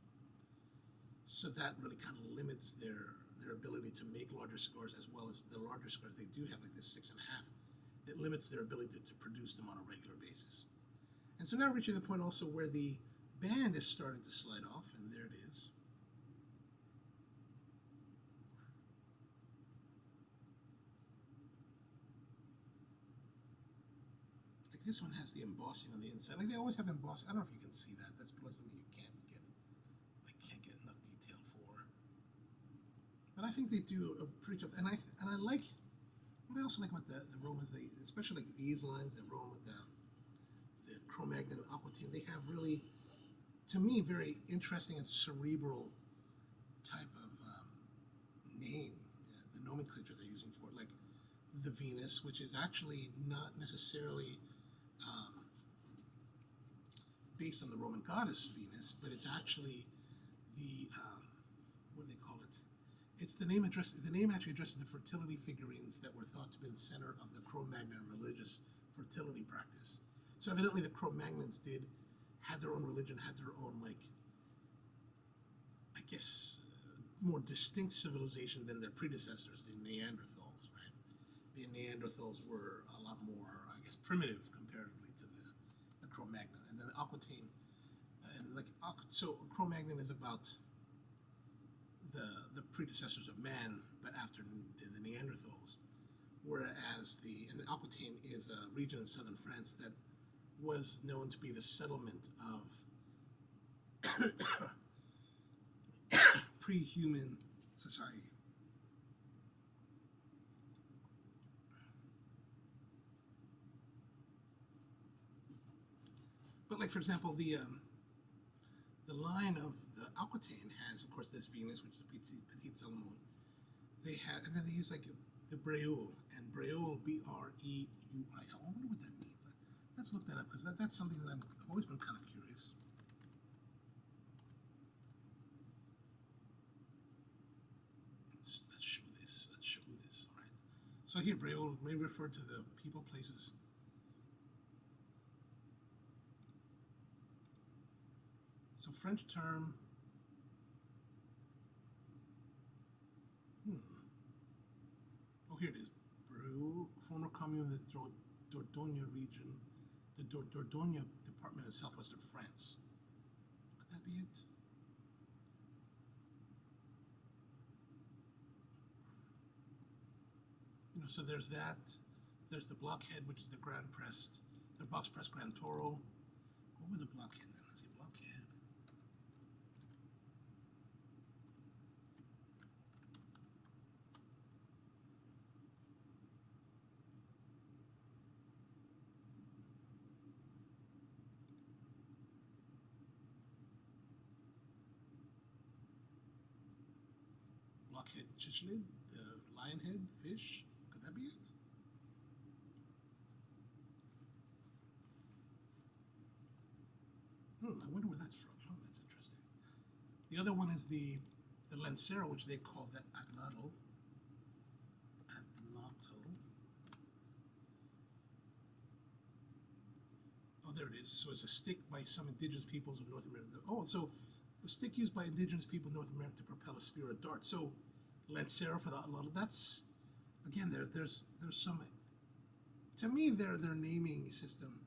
So that really kind of limits their ability to make larger cigars, as well as the larger cigars they do have, like this 6.5. It limits their ability to produce them on a regular basis. And so now we're reaching the point also where the band is starting to slide off, and there it is. This one has the embossing on the inside. Like, they always have embossing. I don't know if you can see that. That's probably something you can't get. I can't get enough detail for. But I think they do a pretty tough. And I like. What I also like about the RoMas, especially like these lines, the RoMa, the Cro-Magnon, Acquitaine, they have really, to me, very interesting and cerebral type of name, the nomenclature they're using for it. Like the Venus, which is actually not necessarily based on the Roman goddess Venus, but it's actually the what do they call it? It's the name actually addresses the fertility figurines that were thought to be the center of the Cro-Magnon religious fertility practice. So evidently the Cro-Magnons had their own religion, had their own, like, I guess, more distinct civilization than their predecessors, the Neanderthals, right? the Neanderthals were a lot more, I guess, primitive comparatively to the Cro-Magnon, and then the Acquitaine, and like so Cro-Magnon is about the predecessors of man, but after the Neanderthals, whereas the Acquitaine is a region in southern France that was known to be the settlement of pre-human society. But like, for example, the line of the Acquitaine has, of course, this Venus, which is Petite Salomon. They have, and then they use like the Breul, and Breul, B-R-E-U-I-L. I wonder what that means. Let's look that up, because that's something that I've always been kind of curious. Let's show this. Let's show this. All right. So here, Breul may refer to the people, places. So French term. Oh, here it is. Breul, former commune of the Dordogne region, the Dordogne department of southwestern France. Could that be it? You know, so there's that. There's the blockhead, which is the Grand Pressed, the box press Grand Toro. What was the blockhead then? Let's see, blockhead. Blockhead chichlid, the lion head fish. Could that be it? I wonder where that's from. Oh, that's interesting. The other one is the lancero, which they call the atlatl. Oh, there it is. So it's a stick by some indigenous peoples of North America. Oh, so a stick used by indigenous people of North America to propel a spear or dart. So lancero for the atlatl. That's, again, there's some. To me, their naming system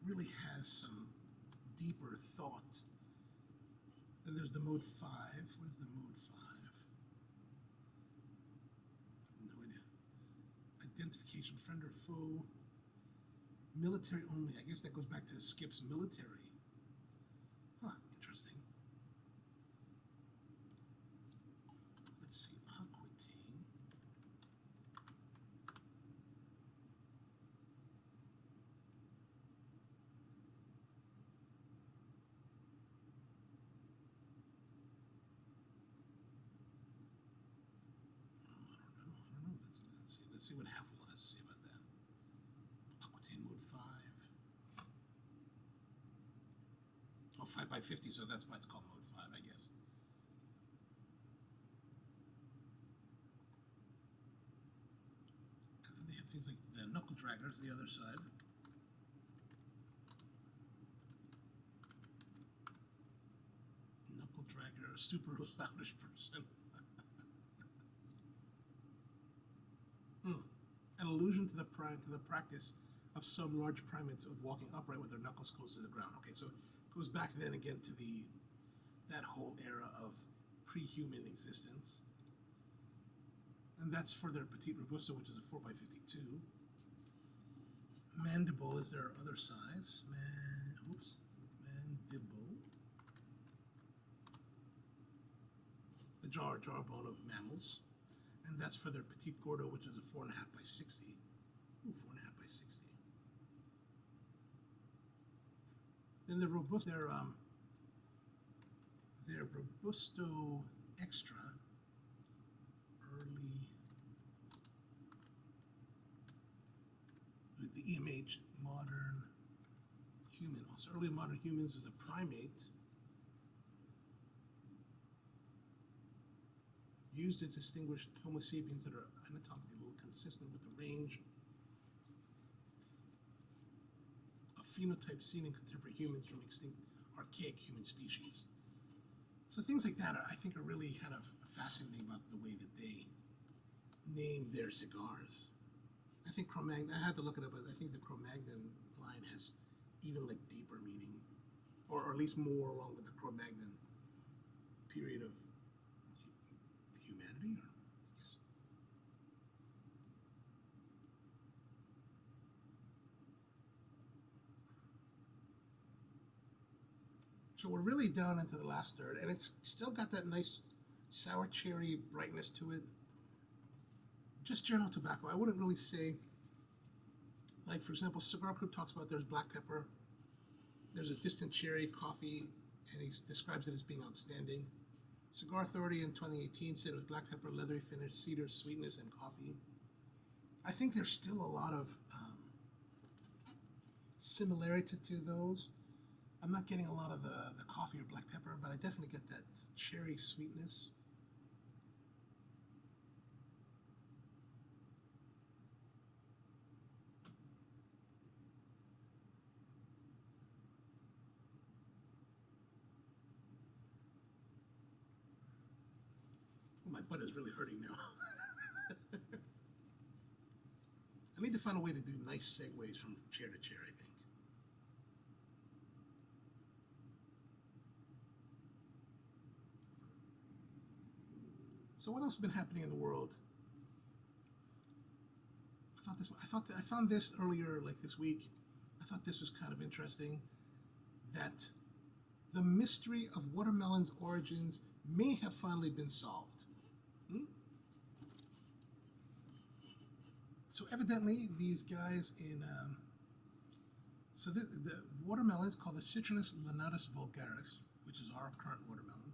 really has some deeper thought. Then there's the mode 5. What is the mode 5? No idea. Identification, friend or foe. Military only. I guess that goes back to Skip's military. Huh, interesting. Let's see, Acquitaine. I don't know. Let's see what Half-Wheel has to say about that. Acquitaine mode 5. Oh, 5x50, so that's why it's called mode 5, I guess. And then they have things like the knuckle draggers, the other side. Knuckle dragger, a super loudish person. An allusion to the practice of some large primates of walking upright with their knuckles close to the ground. Okay, so it goes back then again to that whole era of pre-human existence. And that's for their Petite Robusto, which is a 4x52. Mandible is their other size. Mandible. The jawbone of mammals. And that's for their Petite Gordo, which is a 4.5x60. Ooh, 4.5x60. Then the Robusto, their Robusto Extra, early, the EMH, modern human. Also, early modern humans is a primate. Used to distinguish Homo sapiens that are anatomically a little consistent with the range of phenotypes seen in contemporary humans from extinct archaic human species. So things like that I think are really kind of fascinating about the way that they name their cigars. I think Cro-Magnon, I had to look it up, but I think the Cro-Magnon line has even like deeper meaning, or at least more along with the Cro-Magnon period of humanity, or I guess. So we're really down into the last third, and it's still got that nice sour cherry brightness to it. Just general tobacco. I wouldn't really say, like for example, Cigar Group talks about there's black pepper, there's a distant cherry coffee, and he describes it as being outstanding. Cigar Authority in 2018 said it was black pepper, leathery finish, cedar, sweetness, and coffee. I think there's still a lot of similarity to those. I'm not getting a lot of the coffee or black pepper, but I definitely get that cherry sweetness. My butt is really hurting now. I need to find a way to do nice segues from chair to chair, I think. So what else has been happening in the world? I found this earlier, like this week. I thought this was kind of interesting, that the mystery of watermelon's origins may have finally been solved. So evidently, these guys in the watermelon is called the Citronus Lanatus vulgaris, which is our current watermelon,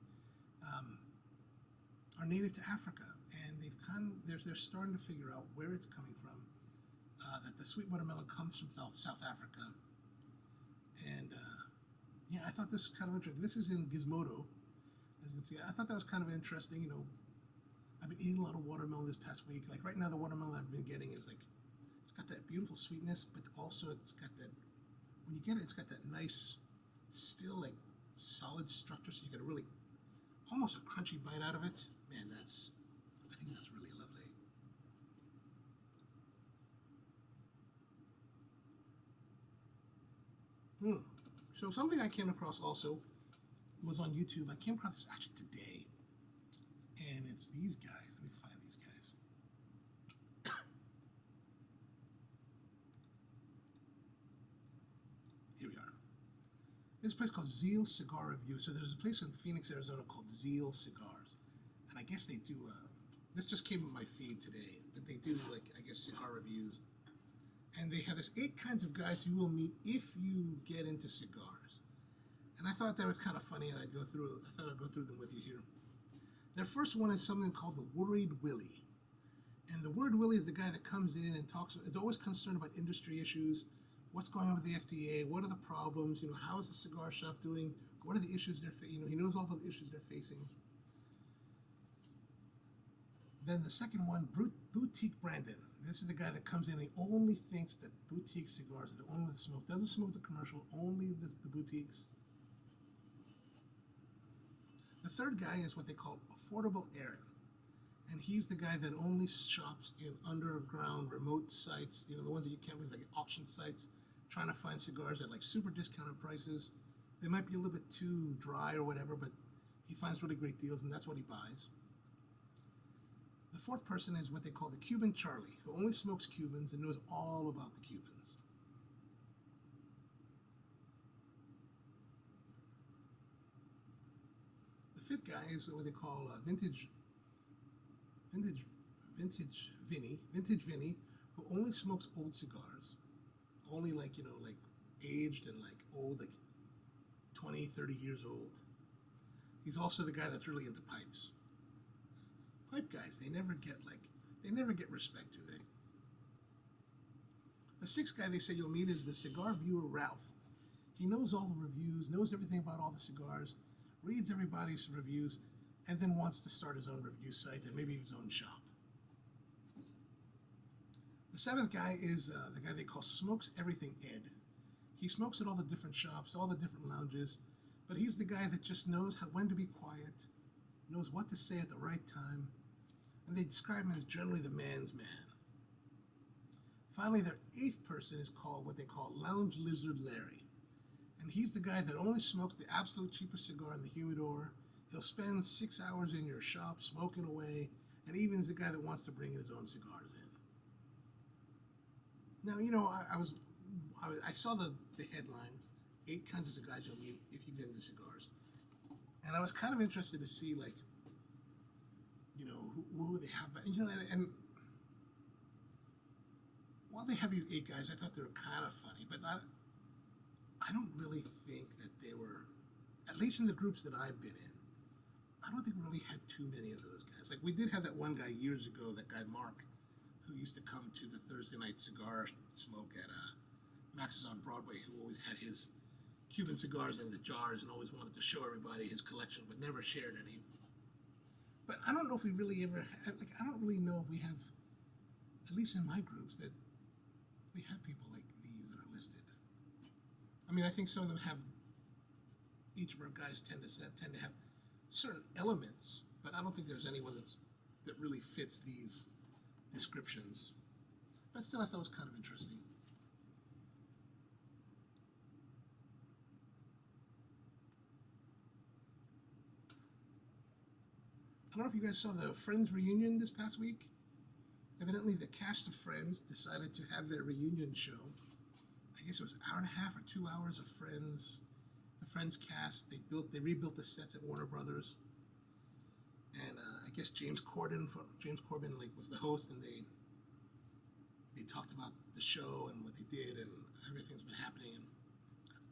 are native to Africa, and they're starting to figure out where it's coming from. That the sweet watermelon comes from South Africa, and yeah, I thought this was kind of interesting. This is in Gizmodo, as you can see. I thought that was kind of interesting. You know, I've been eating a lot of watermelon this past week. Like right now, the watermelon I've been getting is like, it's got that beautiful sweetness, but also it's got that, when you get it, it's got that nice, still like solid structure. So you get a really, almost a crunchy bite out of it. Man, I think that's really lovely. So something I came across also was on YouTube. I came across this actually today, and it's these guys. Let me find these guys. Here we are. There's a place called Zeal Cigar Review. So there's a place in Phoenix, Arizona called Zeal Cigars, and I guess they do. This just came in my feed today, but they do like I guess cigar reviews. And they have this 8 kinds of guys you will meet if you get into cigars. And I thought that was kind of funny, and I thought I'd go through them with you here. Their first one is something called the Worried Willie. And the Worried Willie is the guy that comes in and talks, is always concerned about industry issues, what's going on with the FDA, what are the problems, you know, how is the cigar shop doing, what are the issues they're facing, you know, he knows all the issues they're facing. Then the second one, Boutique Brandon. This is the guy that comes in and he only thinks that boutique cigars are the only ones that smoke. Doesn't smoke the commercial, only the boutiques. The third guy is what they call Affordable Aaron. And he's the guy that only shops in underground remote sites, you know, the ones that you can't really, like auction sites, trying to find cigars at like super discounted prices. They might be a little bit too dry or whatever, but he finds really great deals and that's what he buys. The fourth person is what they call the Cuban Charlie, who only smokes Cubans and knows all about the Cubans. The fifth guy is what they call Vintage Vinny, who only smokes old cigars, only like, you know, like aged and like old, like 20, 30 years old. He's also the guy that's really into pipes. Pipe guys, they never get respect, do they? The sixth guy they say you'll meet is the cigar viewer Ralph. He knows all the reviews, knows everything about all the cigars, reads everybody's reviews, and then wants to start his own review site and maybe his own shop. The seventh guy is the guy they call Smokes Everything Ed. He smokes at all the different shops, all the different lounges, but he's the guy that just knows when to be quiet, knows what to say at the right time, and they describe him as generally the man's man. Finally, their 8th person is called what they call Lounge Lizard Larry. And he's the guy that only smokes the absolute cheapest cigar in the humidor. He'll spend 6 hours in your shop smoking away, and even is the guy that wants to bring his own cigars in. Now, you know, I saw the headline, 8 kinds of cigars you'll meet if you get into cigars. And I was kind of interested to see, like, you know, who they have. You know, and while they have these 8 guys, I thought they were kind of funny, but I don't really think that they were, at least in the groups that I've been in, I don't think we really had too many of those guys. Like, we did have that one guy years ago, that guy Mark, who used to come to the Thursday night cigar smoke at Max's on Broadway, who always had his Cuban cigars in the jars and always wanted to show everybody his collection, but never shared any. But I don't know if we really ever had, like, I don't really know if we have, at least in my groups, that we have people like these that are listed. I mean, I think some of them have, each of our guys tend to have certain elements, but I don't think there's anyone that really fits these descriptions. But still, I thought it was kind of interesting. I don't know if you guys saw the Friends reunion this past week. Evidently, the cast of Friends decided to have their reunion show. I guess it was an hour and a half or 2 hours of Friends. The Friends cast. They rebuilt the sets at Warner Brothers. And I guess James Corden like was the host, and they talked about the show and what they did and everything's been happening. And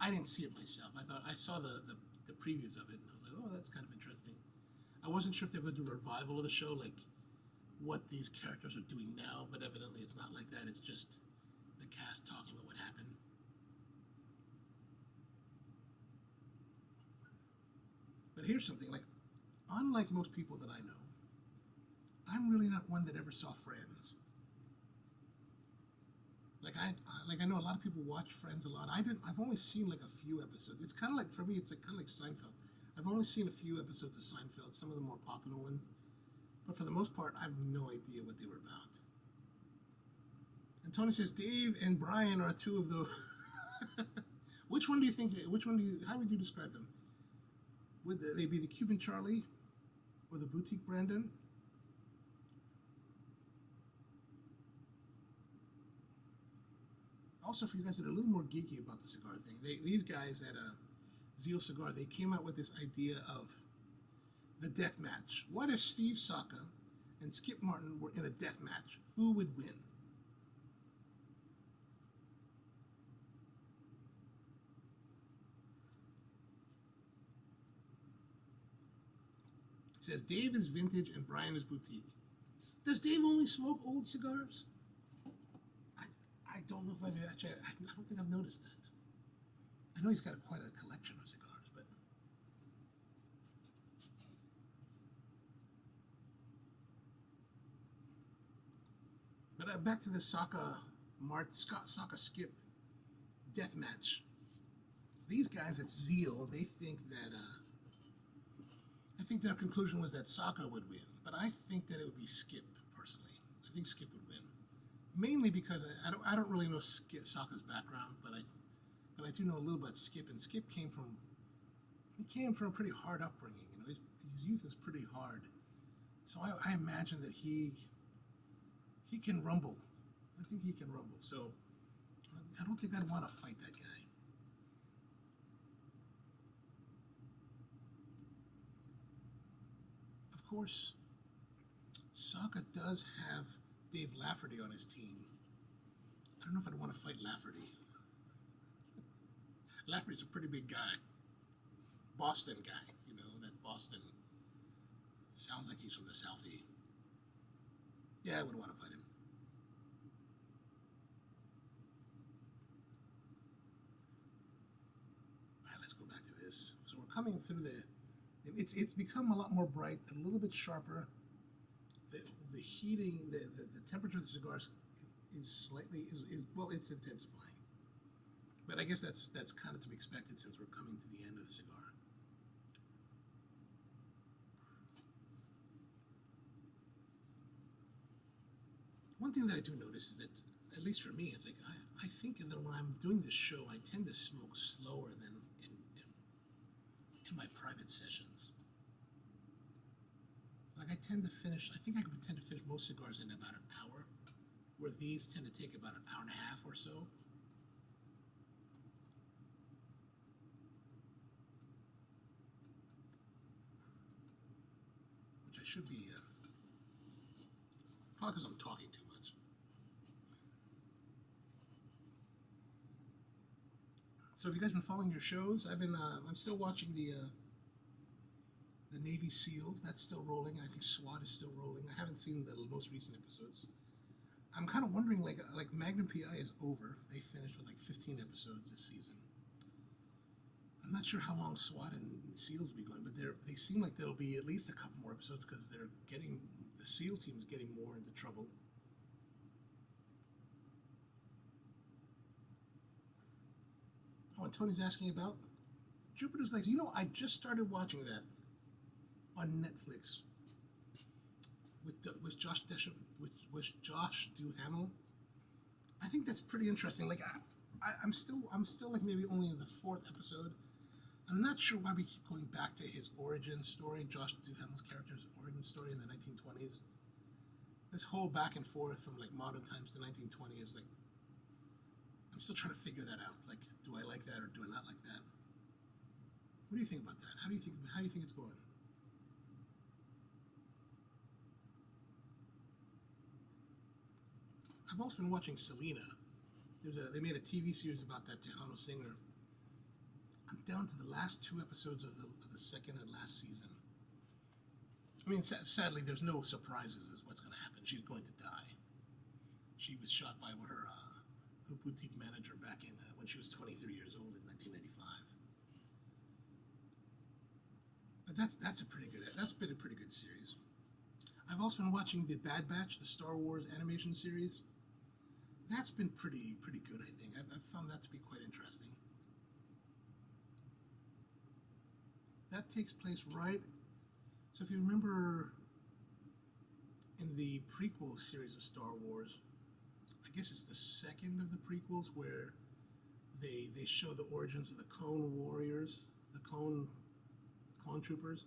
I didn't see it myself. I saw the previews of it, and I was like, oh, that's kind of interesting. I wasn't sure if they were going to do a revival of the show, like what these characters are doing now, but evidently it's not like that. It's just the cast talking about what happened. But here's something, like, unlike most people that I know, I'm really not one that ever saw Friends. Like I know a lot of people watch Friends a lot. I've only seen like a few episodes. It's kind of like, for me, it's kind of like Seinfeld. I've only seen a few episodes of Seinfeld, some of the more popular ones. But for the most part, I have no idea what they were about. And Tony says, Dave and Brian are 2 of those. How would you describe them? Would they be the Cuban Charlie or the Boutique Brandon? Also, for you guys that are a little more geeky about the cigar thing, these guys at Zeal Cigar, they came out with this idea of the death match. What if Steve Saka and Skip Martin were in a death match? Who would win? It says Dave is vintage and Brian is boutique. Does Dave only smoke old cigars? I don't know if I've actually, I don't think I've noticed that. I know he's got quite a collection of cigars, but back to the Saka Skip death match. These guys at Zeal, they think that I think their conclusion was that Saka would win, but I think that it would be Skip personally. I think Skip would win, mainly because I don't really know Saka's background, but I do know a little about Skip, and Skip came from a pretty hard upbringing. You know, his youth is pretty hard, so I imagine that he can rumble. I think he can rumble. So I don't think I'd want to fight that guy. Of course, Saka does have Dave Lafferty on his team. I don't know if I'd want to fight Lafferty. Lafferty's a pretty big guy. Boston guy, you know, that Boston sounds like he's from the Southie. Yeah, I wouldn't want to fight him. All right, let's go back to this. So we're coming through it's become a lot more bright, a little bit sharper. The heating, the temperature of the cigars is it's intensifying. But I guess that's kind of to be expected since we're coming to the end of the cigar. One thing that I do notice is that at least for me, it's like I think that when I'm doing this show, I tend to smoke slower than in my private sessions. Like I tend to finish, I think I tend to finish most cigars in about an hour, where these tend to take about an hour and a half or so. Which I should be, probably because I'm talking too much. So have you guys been following your shows? I'm still watching the Navy SEALs. That's still rolling. I think SWAT is still rolling. I haven't seen the most recent episodes. I'm kind of wondering, like Magnum PI is over. They finished with like 15 episodes this season. I'm not sure how long SWAT and SEALs will be going, but they seem like there'll be at least a couple more episodes because the SEAL team is getting more into trouble. Oh, and Tony's asking about Jupiter's Legs. You know, I just started watching that on Netflix with Josh Duhamel. I think that's pretty interesting. Like, I'm still like maybe only in the 4th episode. I'm not sure why we keep going back to his origin story, Josh Duhamel's character's origin story in the 1920s. This whole back and forth from like modern times to 1920 is like, I'm still trying to figure that out. Like, do I like that or do I not like that? What do you think about that? How do you think it's going? I've also been watching Selena. They made a TV series about that Tejano singer. I'm down to the last 2 episodes of the second and last season. I mean, sadly, there's no surprises as what's going to happen. She's going to die. She was shot by her boutique manager back in when she was 23 years old in 1995. But that's been a pretty good series. I've also been watching the Bad Batch, the Star Wars animation series. That's been pretty good, I think. I've found that to be quite interesting. That takes place right. So if you remember in the prequel series of Star Wars, I guess it's the second of the prequels where they show the origins of the clone warriors, the clone troopers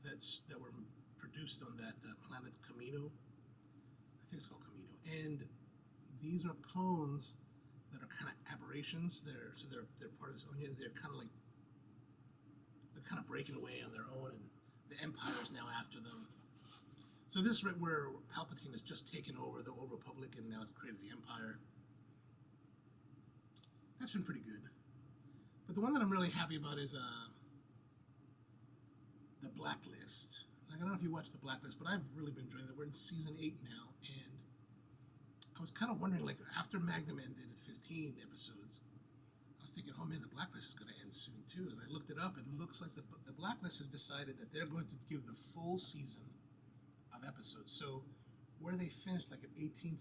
that were produced on that planet Camino. I think it's called Camino. And these are clones that are kind of aberrations. They're part of this onion. They're kind of breaking away on their own, and the Empire is now after them. So this is right where Palpatine has just taken over the Old Republic and now it's created the Empire. That's been pretty good. But the one that I'm really happy about is the Blacklist. Like, I don't know if you watched the Blacklist, but I've really been enjoying it. We're in season 8 now, and I was kind of wondering, like, after Magnum ended at 15 episodes, I was thinking, oh man, the Blacklist is going to end soon too. And I looked it up, and it looks like the Blacklist has decided that they're going to give the full season of episodes. So where they finished like at 18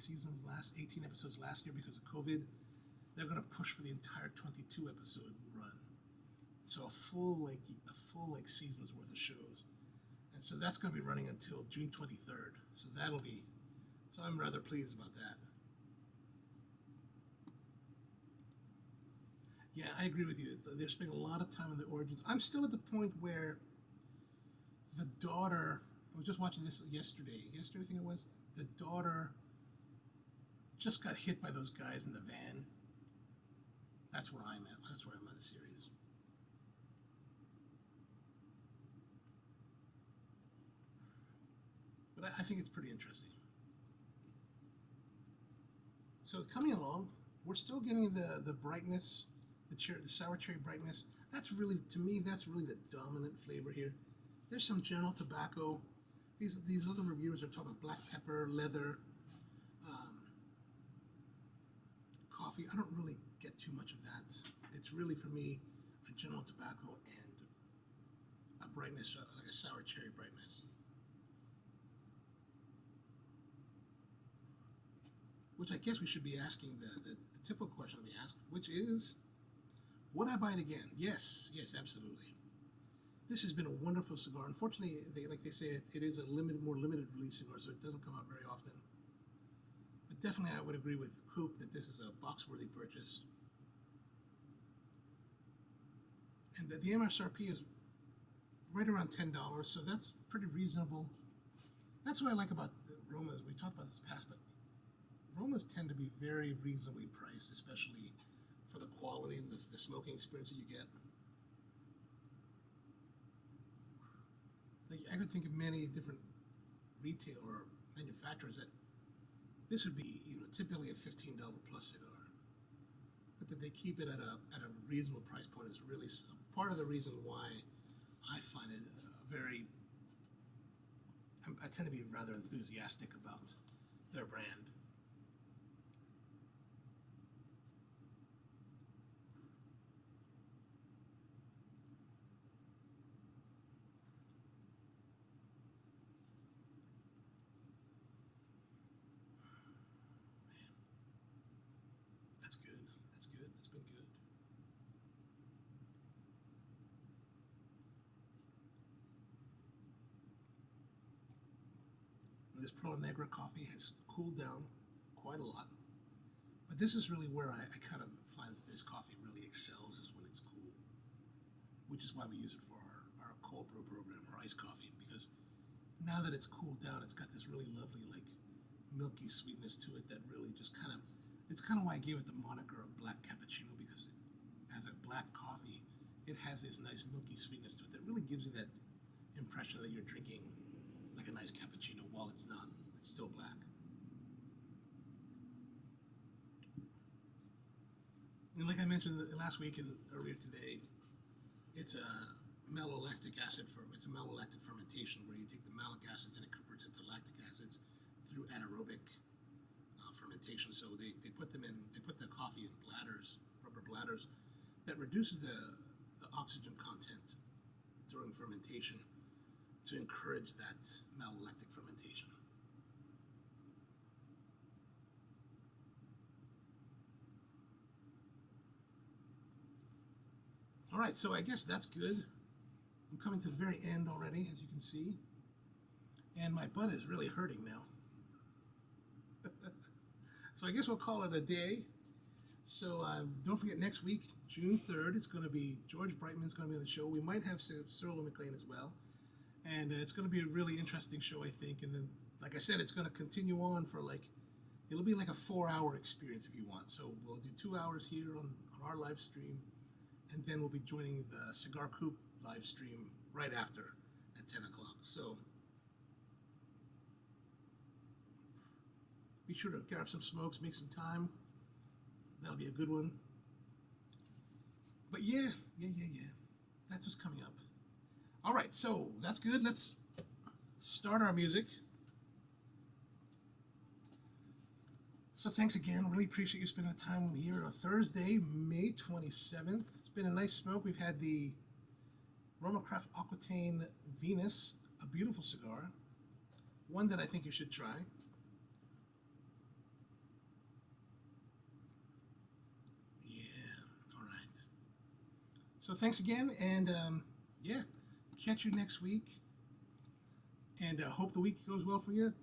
episodes last year because of COVID, they're going to push for the entire 22 episode run. So a full season's worth of shows. And so that's going to be running until June 23rd. So I'm rather pleased about that. Yeah, I agree with you. They're spending a lot of time on the origins. I'm still at the point where the daughter, I was just watching this yesterday I think it was, the daughter just got hit by those guys in the van. That's where I'm at. That's where I'm at the series. But I think it's pretty interesting. So coming along, we're still getting the brightness, the sour cherry brightness. That's really, to me, that's really the dominant flavor here. There's some general tobacco. These other reviewers are talking about black pepper, leather, coffee. I don't really get too much of that. It's really, for me, a general tobacco and a brightness, like a sour cherry brightness. Which I guess we should be asking the typical question we ask, which is, would I buy it again? Yes, absolutely. This has been a wonderful cigar. Unfortunately, like they say, it is a more limited release cigar, so it doesn't come out very often. But definitely I would agree with Coop that this is a box-worthy purchase. And the MSRP is right around $10, so that's pretty reasonable. That's what I like about the RoMas. We talked about this past, but RoMas tend to be very reasonably priced, especially for the quality and the smoking experience that you get. Like, I could think of many different retail or manufacturers that this would be, typically a $15 plus cigar, but that they keep it at a reasonable price point is really part of the reason why I find it I tend to be rather enthusiastic about their brand. That's good. That's good. That's been good. This Pro Negra coffee has cooled down quite a lot, but this is really where I kind of find that this coffee really excels is when it's cool, which is why we use it for our cold brew program, or iced coffee, because now that it's cooled down, it's got this really lovely, like, milky sweetness to it that really just it's kind of why I gave it the moniker of black cappuccino, because as a black coffee, it has this nice milky sweetness to it that really gives you that impression that you're drinking like a nice cappuccino while it's not. It's still black. And like I mentioned last week and earlier today, it's a malolactic acid it's a malolactic fermentation where you take the malic acids and it converts it to lactic acids through anaerobic fermentation. So they put the coffee in bladders, rubber bladders, that reduces the oxygen content during fermentation to encourage that malolactic fermentation. All right, so I guess that's good. I'm coming to the very end already, as you can see, and my butt is really hurting now. So I guess we'll call it a day. So don't forget, next week, June 3rd, it's going to be George Brightman's going to be on the show. We might have Cyril McLean as well. And it's going to be a really interesting show, I think. And then, like I said, it's going to continue on for it'll be like a 4-hour experience if you want. So we'll do 2 hours here on our live stream. And then we'll be joining the Cigar Coop live stream right after at 10 o'clock. So be sure to grab some smokes, make some time. That'll be a good one. But yeah. That's what's coming up. All right, so that's good. Let's start our music. So thanks again. Really appreciate you spending time here on Thursday, May 27th. It's been a nice smoke. We've had the RoMa Craft Acquitaine Venus, a beautiful cigar. One that I think you should try. Yeah, all right. So thanks again, and yeah, catch you next week. And hope the week goes well for you.